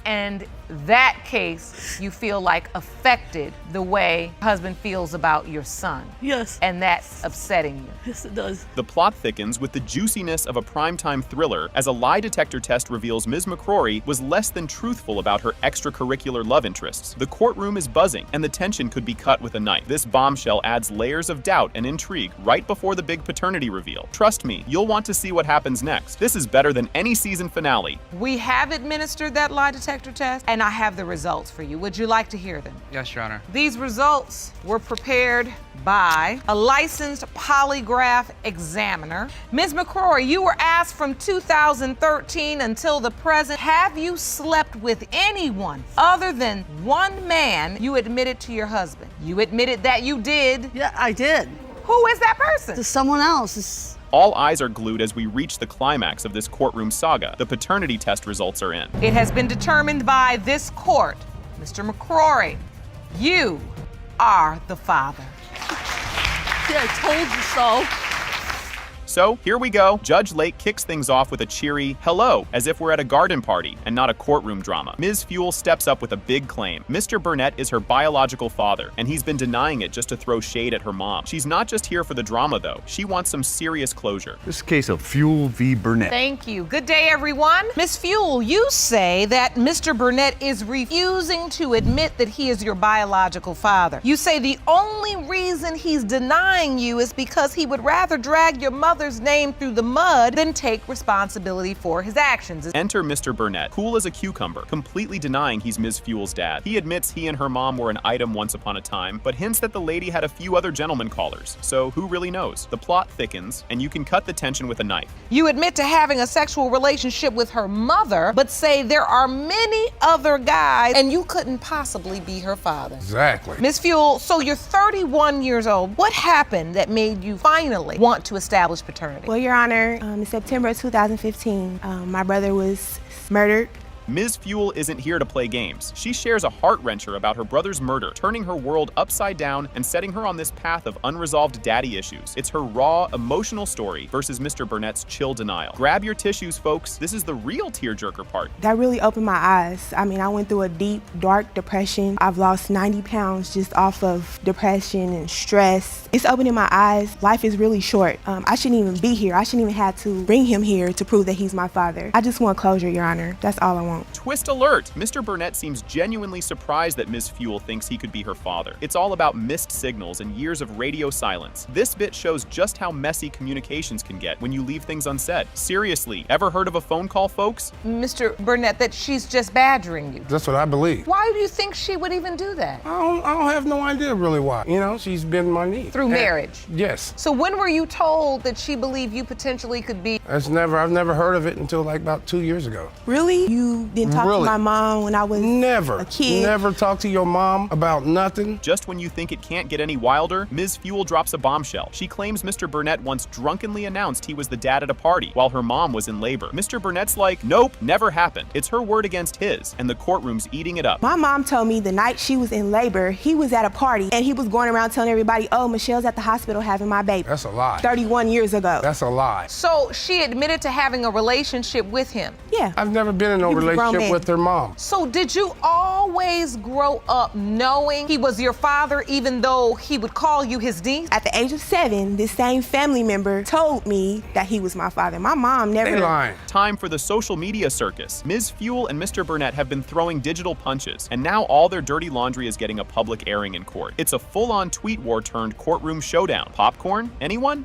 And that case, you feel like, affected the way husband feels about your son. Yes. And that's upsetting you. Yes, it does. The plot thickens with the juiciness of a primetime thriller as a lie detector test reveals Ms. McCrory was less than truthful about her extracurricular love interests. The courtroom is buzzing, and the tension could be cut with a knife. This bombshell adds layers of doubt and intrigue right before the big paternity reveal. Trust me, you'll want to see what happens next. This is better than any season finale. We have administered that lie detector test, and I have the results for you. Would you like to hear them? Yes, Your Honor. These results were prepared by a licensed polygraph examiner. Ms. McCrory, you were asked from 2013 until the present, have you slept with anyone other than one man you admitted to your husband? You admitted that you did. Yeah, I did. Who is that person? To someone else. All eyes are glued as we reach the climax of this courtroom saga. The paternity test results are in. It has been determined by this court, Mr. McCrory, you are the father. Yeah, I told you so. So here we go. Judge Lake kicks things off with a cheery hello, as if we're at a garden party and not a courtroom drama. Ms. Fuel steps up with a big claim. Mr. Burnett is her biological father, and he's been denying it just to throw shade at her mom. She's not just here for the drama, though. She wants some serious closure. This is a case of Fuel v. Burnett. Thank you. Good day, everyone. Ms. Fuel, you say that Mr. Burnett is refusing to admit that he is your biological father. You say the only reason he's denying you is because he would rather drag your mother's name through the mud than take responsibility for his actions. Enter Mr. Burnett, cool as a cucumber, completely denying he's Ms. Fuel's dad. He admits he and her mom were an item once upon a time, but hints that the lady had a few other gentleman callers. So who really knows? The plot thickens, and you can cut the tension with a knife. You admit to having a sexual relationship with her mother, but say there are many other guys, and you couldn't possibly be her father. Exactly. Ms. Fuel, so you're 31 years old. What happened that made you finally want to establish paternity? Well, Your Honor, in September of 2015, my brother was murdered. Ms. Fuel isn't here to play games. She shares a heart-wrencher about her brother's murder, turning her world upside down and setting her on this path of unresolved daddy issues. It's her raw, emotional story versus Mr. Burnett's chill denial. Grab your tissues, folks. This is the real tearjerker part. That really opened my eyes. I mean, I went through a deep, dark depression. I've lost 90 pounds just off of depression and stress. It's opening my eyes. Life is really short. I shouldn't even be here. I shouldn't even have to bring him here to prove that he's my father. I just want closure, Your Honor. That's all I want. Twist alert! Mr. Burnett seems genuinely surprised that Ms. Fuel thinks he could be her father. It's all about missed signals and years of radio silence. This bit shows just how messy communications can get when you leave things unsaid. Seriously, ever heard of a phone call, folks? Mr. Burnett, that she's just badgering you. That's what I believe. Why do you think she would even do that? I don't have no idea really why. You know, she's been my knee. Through marriage? Yes. So when were you told that she believed you potentially could be? I've never heard of it until like about 2 years ago. Really? You didn't talk to my mom when I was a kid? Never talk to your mom about nothing? Just when you think it can't get any wilder, Ms. Fuel drops a bombshell. She claims Mr. Burnett once drunkenly announced he was the dad at a party while her mom was in labor. Mr. Burnett's like, nope, never happened. It's her word against his, and the courtroom's eating it up. My mom told me the night she was in labor, he was at a party, and he was going around telling everybody, oh, Michelle's at the hospital having my baby. That's a lie. 31 years ago. That's a lie. So she admitted to having a relationship with him? Yeah. I've never been in no relationship relationship with her mom. So did you always grow up knowing he was your father, even though he would call you his niece? At the age of 7, this same family member told me that he was my father. My mom never. They lying. Time for the social media circus. Ms. Fuel and Mr. Burnett have been throwing digital punches, and now all their dirty laundry is getting a public airing in court. It's a full-on tweet war turned courtroom showdown. Popcorn? Anyone?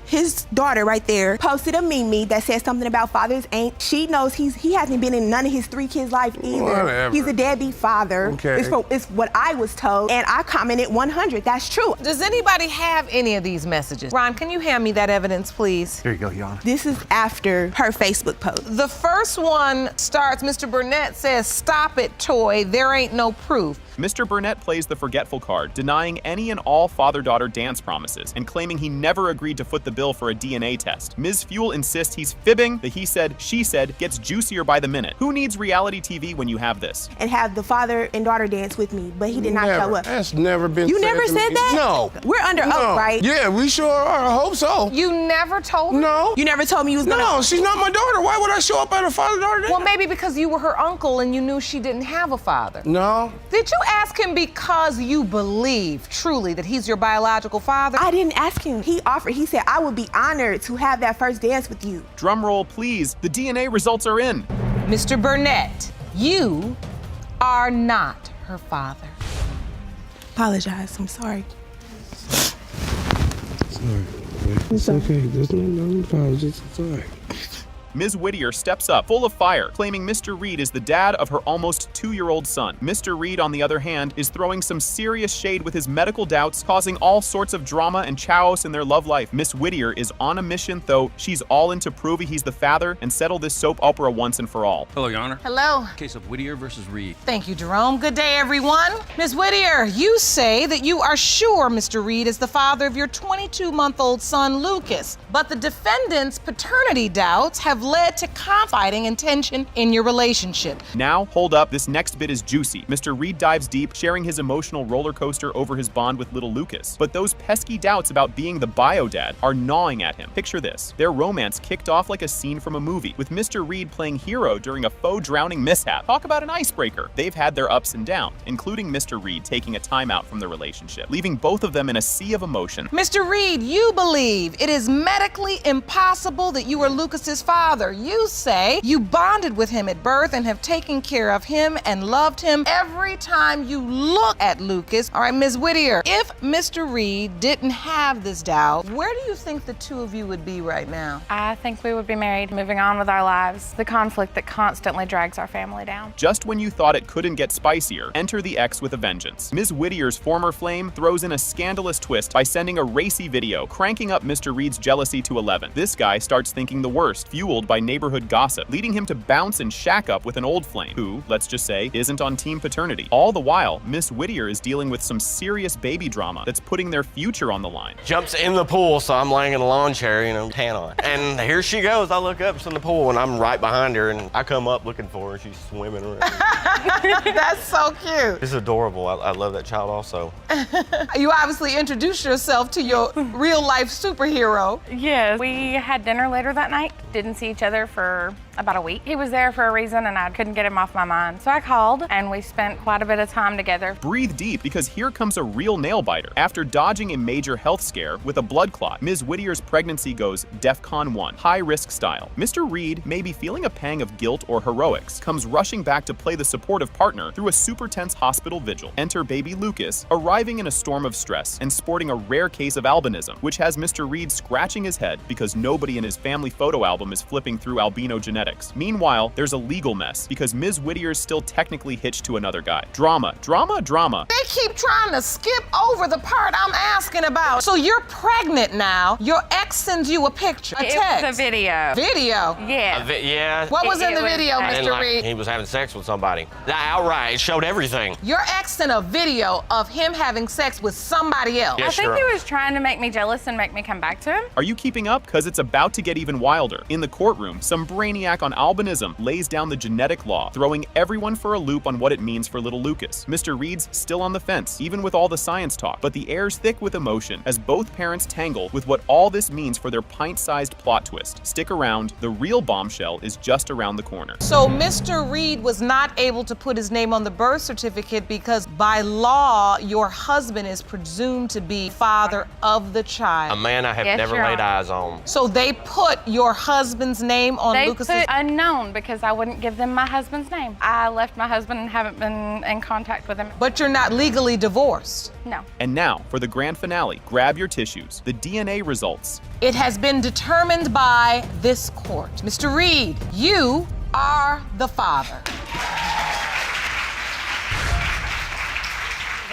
His daughter right there, posted a meme that said something about fathers ain't. She knows he hasn't been in none of his 3 kids' life either. Whatever. He's a deadbeat father. Okay. It's what I was told, and I commented 100. That's true. Does anybody have any of these messages? Ron, can you hand me that evidence, please? Here you go, Your Honor. This is after her Facebook post. The first one starts, Mr. Burnett says, "Stop it, Toy, there ain't no proof." Mr. Burnett plays the forgetful card, denying any and all father-daughter dance promises and claiming he never agreed to foot the bill for a DNA test. Ms. Fuel insists he's fibbing. The he said, she said gets juicier by the minute. Who needs reality TV when you have this? And have the father and daughter dance with me, but he did not show up. That's never been You said never to said me. that? No. We're under oath, right? Yeah, we sure are. I hope so. You never told me? No. You never told me you was gonna. No, she's not my daughter. Why would I show up at a father-daughter dance? Well, maybe because you were her uncle and you knew she didn't have a father. No. Did you ask him because you believe truly that he's your biological father? I didn't ask him. He offered. He said, I would be honored to have that first dance with you. Drum roll, please. The DNA results are in. Mr. Burnett, you are not her father. Apologize. I'm sorry. Sorry. It's okay. There's no apologies. It's all right. Ms. Whittier steps up, full of fire, claiming Mr. Reed is the dad of her almost 2-year-old son. Mr. Reed, on the other hand, is throwing some serious shade with his medical doubts, causing all sorts of drama and chaos in their love life. Miss Whittier is on a mission, though she's all into proving he's the father and settle this soap opera once and for all. Hello, Your Honor. Hello. Case of Whittier versus Reed. Thank you, Jerome. Good day, everyone. Ms. Whittier, you say that you are sure Mr. Reed is the father of your 22-month-old son, Lucas, but the defendant's paternity doubts have led to confiding and tension in your relationship. Now, hold up, this next bit is juicy. Mr. Reed dives deep, sharing his emotional roller coaster over his bond with little Lucas. But those pesky doubts about being the bio-dad are gnawing at him. Picture this. Their romance kicked off like a scene from a movie, with Mr. Reed playing hero during a faux drowning mishap. Talk about an icebreaker. They've had their ups and downs, including Mr. Reed taking a timeout from the relationship, leaving both of them in a sea of emotion. Mr. Reed, you believe it is medically impossible that you are Lucas's father. You say you bonded with him at birth and have taken care of him and loved him every time you look at Lucas. All right, Ms. Whittier, if Mr. Reed didn't have this doubt, where do you think the two of you would be right now? I think we would be married, moving on with our lives. The conflict that constantly drags our family down. Just when you thought it couldn't get spicier, enter the ex with a vengeance. Ms. Whittier's former flame throws in a scandalous twist by sending a racy video, cranking up Mr. Reed's jealousy to 11. This guy starts thinking the worst, fueled by neighborhood gossip, leading him to bounce and shack up with an old flame, who, let's just say, isn't on team paternity. All the while, Miss Whittier is dealing with some serious baby drama that's putting their future on the line. Jumps in the pool, so I'm laying in the lawn chair, tan on. And here she goes. I look up, she's in the pool, and I'm right behind her, and I come up looking for her, and she's swimming around. That's so cute. It's adorable. I love that child also. You obviously introduced yourself to your real-life superhero. Yes, we had dinner later that night. Didn't see each other for about a week. He was there for a reason and I couldn't get him off my mind. So I called and we spent quite a bit of time together. Breathe deep, because here comes a real nail-biter. After dodging a major health scare with a blood clot, Ms. Whittier's pregnancy goes DEFCON 1, high-risk style. Mr. Reed, maybe feeling a pang of guilt or heroics, comes rushing back to play the supportive partner through a super tense hospital vigil. Enter baby Lucas, arriving in a storm of stress and sporting a rare case of albinism, which has Mr. Reed scratching his head because nobody in his family photo album is flipping through albino genetics. Meanwhile, there's a legal mess because Ms. Whittier's still technically hitched to another guy. Drama, drama, drama. They keep trying to skip over the part I'm asking about. So you're pregnant now. Your ex sends you a picture, a text. It was a video. Video? Yeah. Yeah. What was in the video, Mr. Reed? He was having sex with somebody. Outright, it showed everything. Your ex sent a video of him having sex with somebody else. Yeah, I think he was trying to make me jealous and make me come back to him. Are you keeping up? Because it's about to get even wilder. In the court courtroom, some brainiac on albinism lays down the genetic law, throwing everyone for a loop on what it means for little Lucas. Mr. Reed's still on the fence, even with all the science talk, but the air's thick with emotion as both parents tangle with what all this means for their pint-sized plot twist. Stick around, the real bombshell is just around the corner. So Mr. Reed was not able to put his name on the birth certificate because by law, your husband is presumed to be father of the child. A man I have never laid eyes on. So they put your husband's name on Lucas's... They put unknown because I wouldn't give them my husband's name. I left my husband and haven't been in contact with him. But you're not legally divorced? No. And now, for the grand finale, grab your tissues. The DNA results. It has been determined by this court. Mr. Reed, you are the father.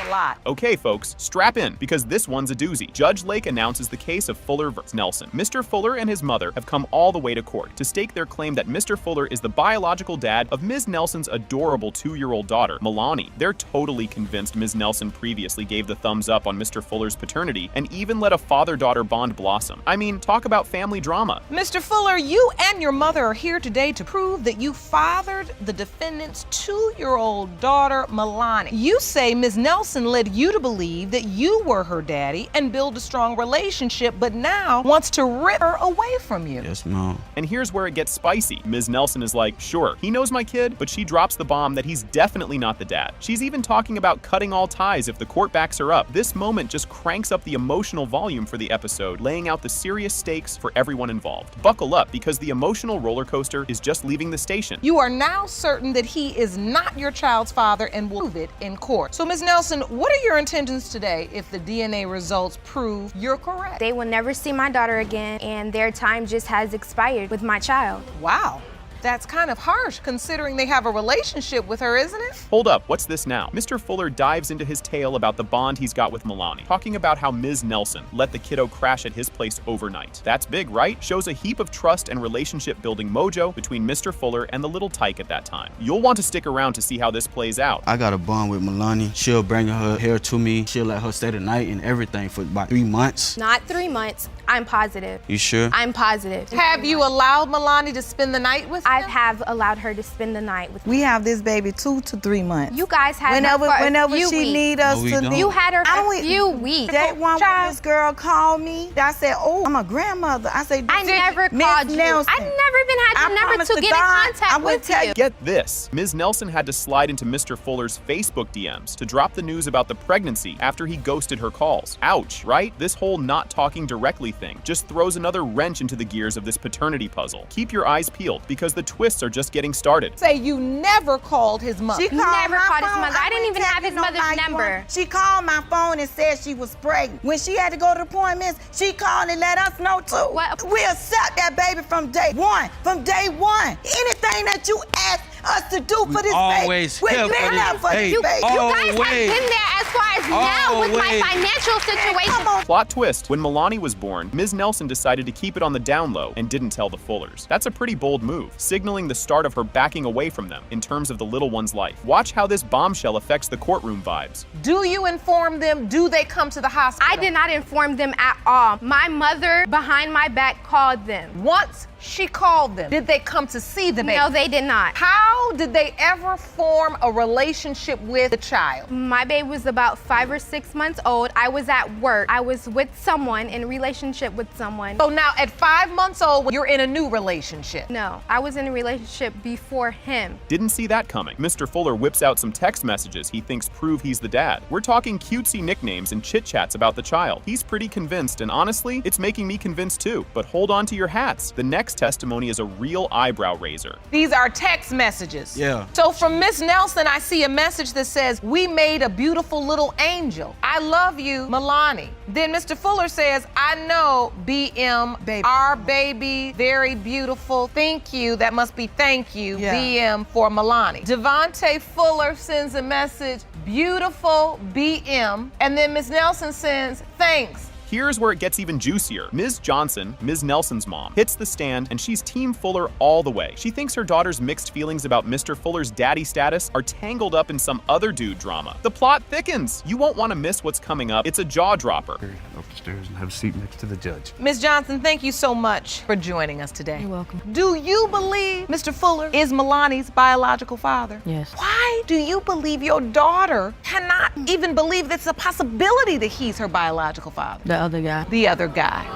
A lot. Okay, folks, strap in, because this one's a doozy. Judge Lake announces the case of Fuller vs. Nelson. Mr. Fuller and his mother have come all the way to court to stake their claim that Mr. Fuller is the biological dad of Ms. Nelson's adorable 2-year-old daughter, Milani. They're totally convinced Ms. Nelson previously gave the thumbs up on Mr. Fuller's paternity and even let a father-daughter bond blossom. I mean, talk about family drama. Mr. Fuller, you and your mother are here today to prove that you fathered the defendant's 2-year-old daughter, Milani. You say Ms. Nelson led you to believe that you were her daddy and build a strong relationship, but now wants to rip her away from you. Yes, Mom. And here's where it gets spicy. Ms. Nelson is like, sure, he knows my kid, but she drops the bomb that he's definitely not the dad. She's even talking about cutting all ties if the court backs her up. This moment just cranks up the emotional volume for the episode, laying out the serious stakes for everyone involved. Buckle up, because the emotional roller coaster is just leaving the station. You are now certain that he is not your child's father and will prove it in court. So, Ms. Nelson, what are your intentions today if the DNA results prove you're correct? They will never see my daughter again, and their time just has expired with my child. Wow. That's kind of harsh considering they have a relationship with her, isn't it? Hold up, what's this now? Mr. Fuller dives into his tale about the bond he's got with Milani, talking about how Ms. Nelson let the kiddo crash at his place overnight. That's big, right? Shows a heap of trust and relationship building mojo between Mr. Fuller and the little tyke at that time. You'll want to stick around to see how this plays out. I got a bond with Milani. She'll bring her hair to me. She'll let her stay the night and everything for about 3 months. Not 3 months. I'm positive. You sure? I'm positive. Have you allowed Milani to spend the night with him? I have allowed her to spend the night with me. We have this baby 2 to 3 months. You guys had her for whenever a few she weeks. need us to leave. You had her for a few weeks. Day one when this girl called me, I said, oh, I'm a grandmother. I said, I never called you. Nelson. I've never been had the number to get in contact with you. Get this, Ms. Nelson had to slide into Mr. Fuller's Facebook DMs to drop the news about the pregnancy after he ghosted her calls. Ouch, right? This whole not talking directly thing just throws another wrench into the gears of this paternity puzzle. Keep your eyes peeled, because the twists are just getting started. Say you never called his mother. She never called his mother. I didn't even have his mother's number. She called my phone and said she was pregnant. When she had to go to appointments, she called and let us know too. What? We accept that baby from day one. From day one. Anything that you ask us to do for this always baby, we're there for this You baby. guys have been there as far as now with my financial situation. Plot twist, when Milani was born, Ms. Nelson decided to keep it on the down low and didn't tell the Fullers. That's a pretty bold move, signaling the start of her backing away from them in terms of the little one's life. Watch how this bombshell affects the courtroom vibes. Do you inform them? Do they come to the hospital? I did not inform them at all. My mother, behind my back, called them. Once she called them, did they come to see the baby? No, they did not. How did they ever form a relationship with the child? My baby was about 5 or 6 months old. I was at work. I was with someone, in a relationship with someone. So now at 5 months old, you're in a new relationship? No, I was in a relationship before him. Didn't see that coming. Mr. Fuller whips out some text messages he thinks prove he's the dad. We're talking cutesy nicknames and chit-chats about the child. He's pretty convinced, and honestly, it's making me convinced too. But hold on to your hats. The next testimony is a real eyebrow raiser. These are text messages. Yeah. So from Miss Nelson, I see a message that says, we made a beautiful little angel. I love you, Milani. Then Mr. Fuller says, I know, BM, baby. Our baby, very beautiful. Thank you. That must be thank you, BM, for Milani. Devontae Fuller sends a message, beautiful, BM. And then Miss Nelson sends, thanks, Here's where it gets even juicier. Ms. Johnson, Ms. Nelson's mom, hits the stand and she's Team Fuller all the way. She thinks her daughter's mixed feelings about Mr. Fuller's daddy status are tangled up in some other dude drama. The plot thickens. You won't want to miss what's coming up. It's a jaw-dropper. Upstairs and have a seat next to the judge. Ms. Johnson, thank you so much for joining us today. You're welcome. Do you believe Mr. Fuller is Milani's biological father? Yes. Why do you believe your daughter cannot even believe that's a possibility that he's her biological father? The other guy. The other guy.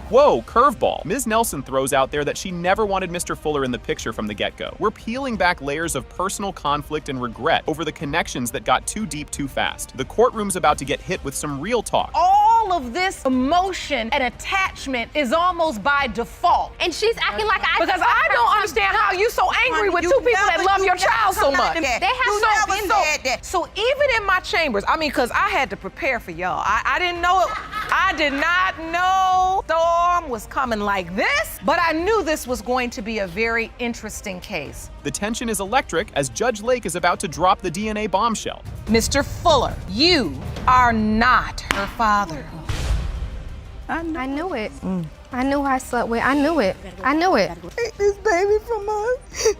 Whoa, curveball. Ms. Nelson throws out there that she never wanted Mr. Fuller in the picture from the get-go. We're peeling back layers of personal conflict and regret over the connections that got too deep too fast. The courtroom's about to get hit with some real talk. All of this emotion and attachment is almost by default. And she's acting like Because I don't understand how you so angry with two people that love your child so much. They have So even in my chambers, I mean, because I had to prepare for y'all. I didn't know it. I did not know storm was coming like this, but I knew this was going to be a very interesting case. The tension is electric as Judge Lake is about to drop the DNA bombshell. Mr. Fuller, you are not her father. I knew it. I knew I slept with. I knew it. I knew it. Take this baby from us.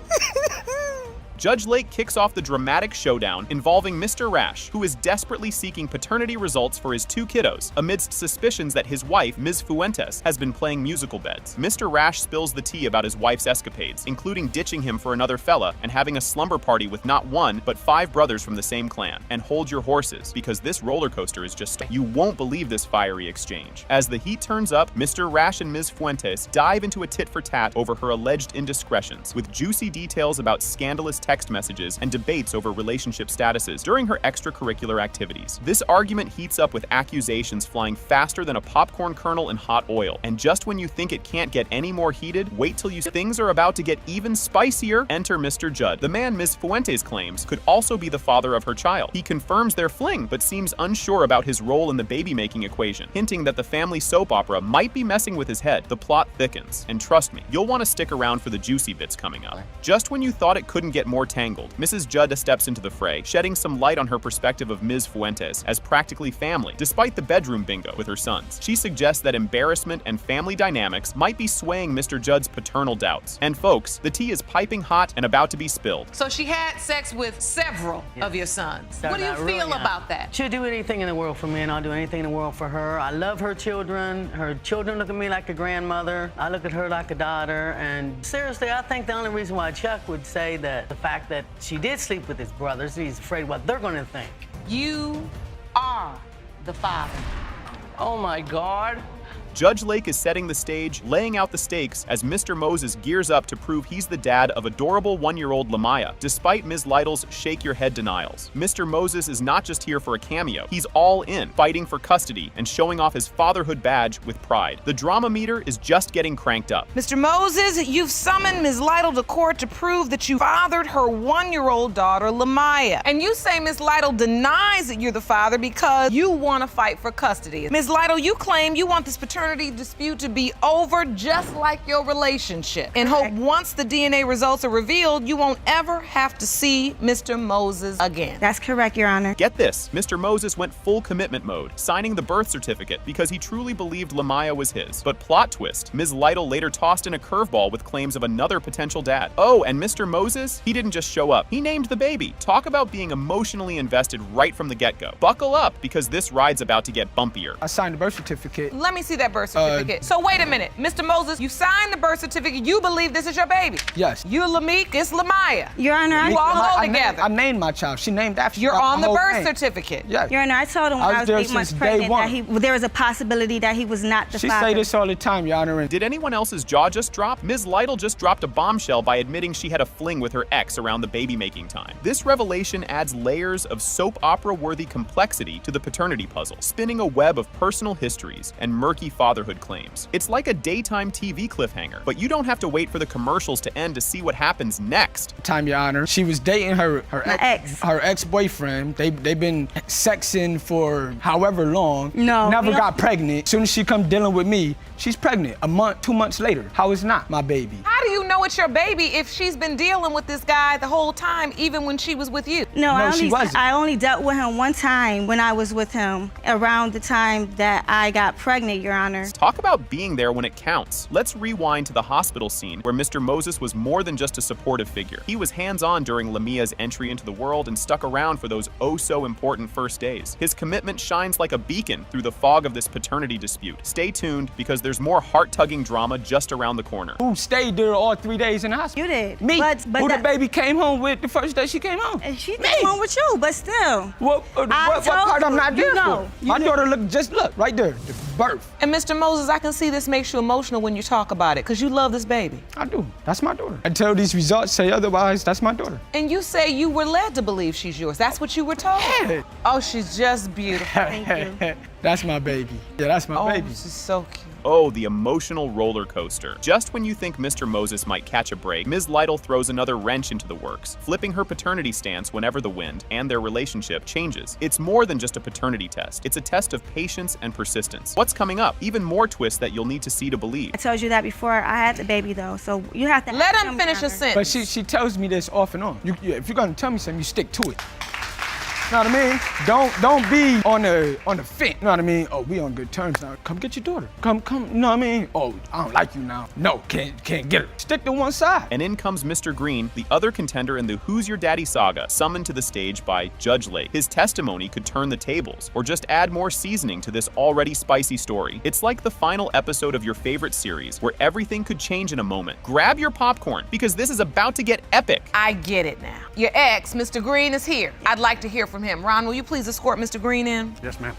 Judge Lake kicks off the dramatic showdown involving Mr. Rash, who is desperately seeking paternity results for his two kiddos, amidst suspicions that his wife, Ms. Fuentes, has been playing musical beds. Mr. Rash spills the tea about his wife's escapades, including ditching him for another fella and having a slumber party with not one, but 5 brothers from the same clan. And hold your horses, because this roller coaster is just... You won't believe this fiery exchange. As the heat turns up, Mr. Rash and Ms. Fuentes dive into a tit-for-tat over her alleged indiscretions, with juicy details about scandalous text messages and debates over relationship statuses during her extracurricular activities. This argument heats up with accusations flying faster than a popcorn kernel in hot oil. And just when you think it can't get any more heated, wait till things are about to get even spicier. Enter Mr. Judd, the man Ms. Fuentes claims could also be the father of her child. He confirms their fling, but seems unsure about his role in the baby-making equation, hinting that the family soap opera might be messing with his head. The plot thickens, and trust me, you'll want to stick around for the juicy bits coming up. Just when you thought it couldn't get more tangled, Mrs. Judd steps into the fray, shedding some light on her perspective of Ms. Fuentes as practically family, despite the bedroom bingo with her sons. She suggests that embarrassment and family dynamics might be swaying Mr. Judd's paternal doubts. And folks, the tea is piping hot and about to be spilled. So she had sex with several of your sons. What do you feel about that? She'll do anything in the world for me, and I'll do anything in the world for her. I love her children. Her children look at me like a grandmother. I look at her like a daughter. And seriously, I think the only reason why Chuck would say that the fact that she did sleep with his brothers, he's afraid of what they're going to think. You are the father. Oh my God. Judge Lake is setting the stage, laying out the stakes as Mr. Moses gears up to prove he's the dad of adorable 1-year-old Lamaya, despite Ms. Lytle's shake-your-head denials. Mr. Moses is not just here for a cameo. He's all in, fighting for custody and showing off his fatherhood badge with pride. The drama meter is just getting cranked up. Mr. Moses, you've summoned Ms. Lytle to court to prove that you fathered her 1-year-old daughter, Lamaya. And you say Ms. Lytle denies that you're the father because you want to fight for custody. Ms. Lytle, you claim you want this paternity dispute to be over just like your relationship, and hope once the DNA results are revealed, you won't ever have to see Mr. Moses again. That's correct, Your Honor. Get this, Mr. Moses went full commitment mode, signing the birth certificate because he truly believed Lamaya was his. But plot twist, Ms. Lytle later tossed in a curveball with claims of another potential dad. Oh, and Mr. Moses, he didn't just show up, he named the baby. Talk about being emotionally invested right from the get-go. Buckle up, because this ride's about to get bumpier. I signed the birth certificate. Let me see that birth certificate. So wait a minute, Mr. Moses, you signed the birth certificate. You believe this is your baby? Yes. You Lameek, it's Lamaya. Your Honor, you all go together. I named my child. She named after. You're on the birth name. certificate. Yes. Your Honor, I told him when I was 8 months pregnant that there was a possibility that he was not the father. She say this all the time, Your Honor. Did anyone else's jaw just drop? Ms. Lytle just dropped a bombshell by admitting she had a fling with her ex around the baby-making time. This revelation adds layers of soap opera-worthy complexity to the paternity puzzle, spinning a web of personal histories and murky fatherhood claims. It's like a daytime TV cliffhanger, but you don't have to wait for the commercials to end to see what happens next. Time, Your Honor. She was dating her ex-boyfriend. They've been sexing for however long. No. Never got pregnant. Soon as she come dealing with me, She's pregnant a month, 2 months later. How is not my baby? How do you know it's your baby if she's been dealing with this guy the whole time, even when she was with you? No, she wasn't. I only dealt with him one time when I was with him, around the time that I got pregnant, Your Honor. Talk about being there when it counts. Let's rewind to the hospital scene where Mr. Moses was more than just a supportive figure. He was hands-on during Lamia's entry into the world and stuck around for those oh-so-important first days. His commitment shines like a beacon through the fog of this paternity dispute. Stay tuned, because there's more heart-tugging drama just around the corner. Who stayed there all 3 days in the hospital? You did. Me. But Who the baby came home with the first day she came home? And she came home with you, but still. What part I'm not there for? My daughter look right there, the birth. And Mr. Moses, I can see this makes you emotional when you talk about it, because you love this baby. I do. That's my daughter. Until these results say otherwise, that's my daughter. And you say you were led to believe she's yours. That's what you were told? Yeah. Oh, she's just beautiful. Thank you. That's my baby. Yeah, that's my baby. She's so cute. Oh, the emotional roller coaster. Just when you think Mr. Moses might catch a break, Ms. Lytle throws another wrench into the works, flipping her paternity stance whenever the wind and their relationship changes. It's more than just a paternity test. It's a test of patience and persistence. What's coming up? Even more twists that you'll need to see to believe. I told you that before I had the baby, though, so you have to let him finish a sentence. But she tells me this off and on. If you're gonna tell me something, you stick to it. You know what I mean? Don't be on the fence. You know what I mean? Oh, we on good terms now. Come get your daughter. Come. You know what I mean? Oh, I don't like you now. No, can't get her. Stick to one side. And in comes Mr. Green, the other contender in the Who's Your Daddy saga, summoned to the stage by Judge Lake. His testimony could turn the tables, or just add more seasoning to this already spicy story. It's like the final episode of your favorite series, where everything could change in a moment. Grab your popcorn, because this is about to get epic. I get it now. Your ex, Mr. Green, is here. I'd like to hear from him. Ron, will you please escort Mr. Green in? Yes, ma'am.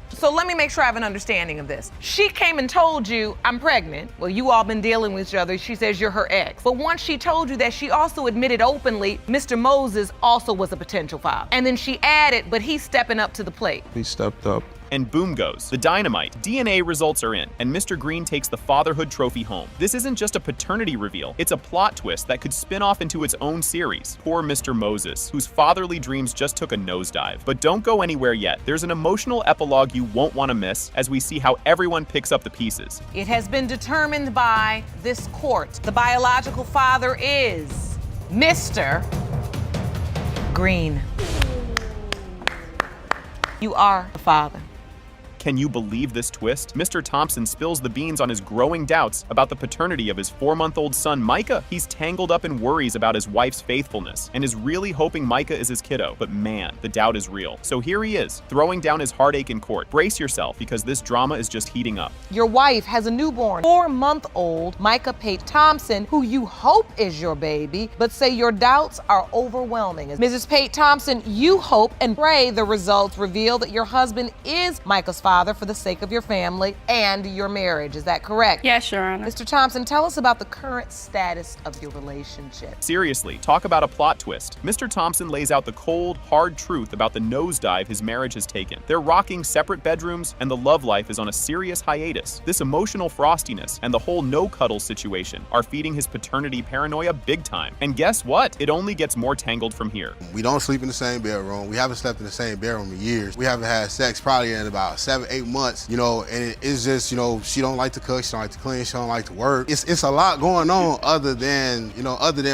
So let me make sure I have an understanding of this. She came and told you, I'm pregnant. Well, you all been dealing with each other. She says you're her ex. But once she told you that, she also admitted openly Mr. Moses also was a potential father. And then she added, but he's stepping up to the plate. He stepped up. And boom goes the dynamite. DNA results are in, and Mr. Green takes the fatherhood trophy home. This isn't just a paternity reveal, it's a plot twist that could spin off into its own series. Poor Mr. Moses, whose fatherly dreams just took a nosedive. But don't go anywhere yet. There's an emotional epilogue you won't want to miss as we see how everyone picks up the pieces. It has been determined by this court. The biological father is Mr. Green. You are the father. Can you believe this twist? Mr. Thompson spills the beans on his growing doubts about the paternity of his 4-month-old son, Micah. He's tangled up in worries about his wife's faithfulness and is really hoping Micah is his kiddo. But man, the doubt is real. So here he is, throwing down his heartache in court. Brace yourself, because this drama is just heating up. Your wife has a newborn, 4-month-old Micah Pate Thompson, who you hope is your baby, but say your doubts are overwhelming. Mrs. Pate Thompson, you hope and pray the results reveal that your husband is Micah's father for the sake of your family and your marriage. Is that correct? Yes, Your Honor. Mr. Thompson, tell us about the current status of your relationship. Seriously, talk about a plot twist. Mr. Thompson lays out the cold, hard truth about the nosedive his marriage has taken. They're rocking separate bedrooms, and the love life is on a serious hiatus. This emotional frostiness and the whole no-cuddle situation are feeding his paternity paranoia big time. And guess what? It only gets more tangled from here. We don't sleep in the same bedroom. We haven't slept in the same bedroom in years. We haven't had sex probably in about 7-8 months, and it's just, she don't like to cook, she don't like to clean, she don't like to work. It's a lot going on other than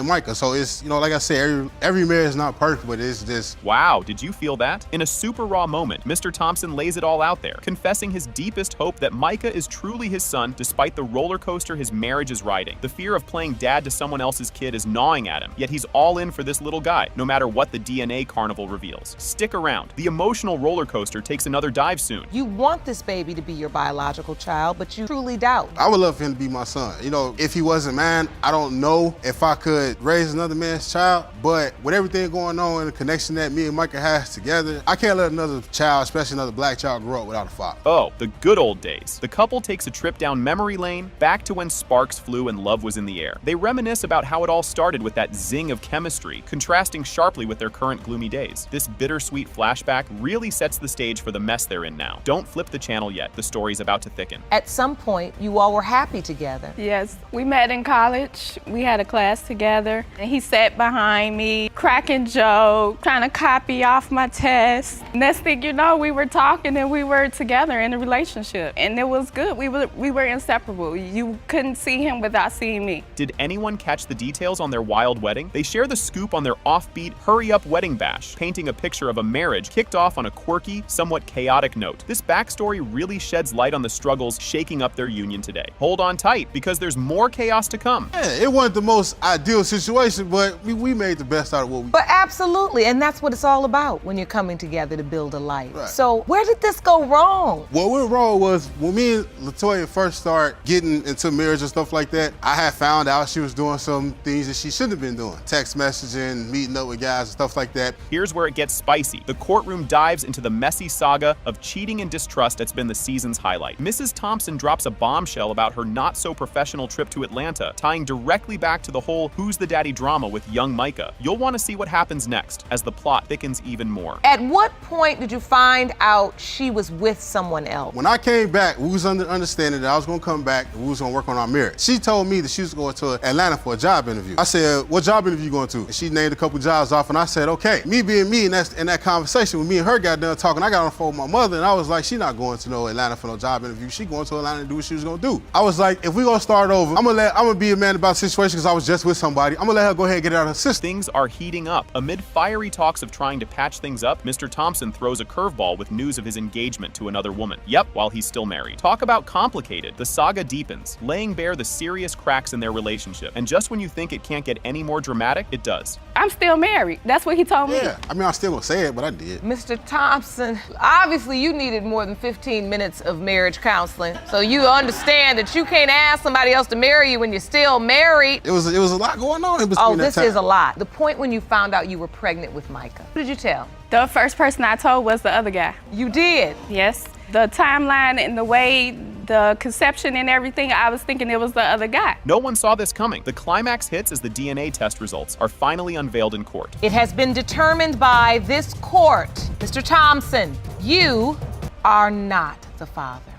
Micah. So it's, like I said, every marriage is not perfect, but it's just. Wow, did you feel that? In a super raw moment, Mr. Thompson lays it all out there, confessing his deepest hope that Micah is truly his son despite the roller coaster his marriage is riding. The fear of playing dad to someone else's kid is gnawing at him, yet he's all in for this little guy, no matter what the DNA carnival reveals. Stick around. The emotional roller coaster takes another dive soon. You want this baby to be your biological child, but you truly doubt. I would love for him to be my son. If he wasn't mine, I don't know if I could raise another man's child, but with everything going on and the connection that me and Micah has together, I can't let another child, especially another black child, grow up without a father. Oh, the good old days. The couple takes a trip down memory lane, back to when sparks flew and love was in the air. They reminisce about how it all started with that zing of chemistry, contrasting sharply with their current gloomy days. This bittersweet flashback really sets the stage for the mess they're in now. Don't Don't flip the channel yet. The story's about to thicken. At some point, you all were happy together. Yes, we met in college. We had a class together. And he sat behind me, cracking jokes, trying to copy off my test. Next thing you know, we were talking and we were together in a relationship. And it was good. We were inseparable. You couldn't see him without seeing me. Did anyone catch the details on their wild wedding? They share the scoop on their offbeat, hurry-up wedding bash, painting a picture of a marriage kicked off on a quirky, somewhat chaotic note. This backstory really sheds light on the struggles shaking up their union today. Hold on tight, because there's more chaos to come. Yeah, it wasn't the most ideal situation, but we made the best out of what we... But absolutely, and that's what it's all about when you're coming together to build a life. Right. So where did this go wrong? What went wrong was when me and LaToya first started getting into marriage and stuff like that, I had found out she was doing some things that she shouldn't have been doing. Text messaging, meeting up with guys and stuff like that. Here's where it gets spicy. The courtroom dives into the messy saga of cheating and distrust that's been the season's highlight. Mrs. Thompson drops a bombshell about her not-so-professional trip to Atlanta, tying directly back to the whole who's the daddy drama with young Micah. You'll want to see what happens next as the plot thickens even more. At what point did you find out she was with someone else? When I came back, we was under understanding that I was gonna come back and we was gonna work on our marriage. She told me that she was going to Atlanta for a job interview. I said, what job interview you going to? And she named a couple jobs off and I said, okay. Me being me, and in that conversation when me and her got done talking, I got on the phone with my mother and I was like, she not going to no Atlanta for no job interview. She going to Atlanta to do what she was gonna do. I was like, if we gonna start over, I'm gonna be a man about the situation because I was just with somebody. I'm gonna let her go ahead and get it out of her system. Things are heating up. Amid fiery talks of trying to patch things up, Mr. Thompson throws a curveball with news of his engagement to another woman. Yep, while he's still married. Talk about complicated. The saga deepens, laying bare the serious cracks in their relationship. And just when you think it can't get any more dramatic, it does. I'm still married. That's what he told me. Yeah, I mean, I still gonna say it, but I did. Mr. Thompson, obviously you needed more than 15 minutes of marriage counseling. So you understand that you can't ask somebody else to marry you when you're still married. It was a lot going on in between Oh, that this time. is a lot. The point when you found out you were pregnant with Micah. Who did you tell? The first person I told was the other guy. You did? Yes. The timeline and the way the conception and everything, I was thinking it was the other guy. No one saw this coming. The climax hits as the DNA test results are finally unveiled in court. It has been determined by this court, Mr. Thompson, you are not the father.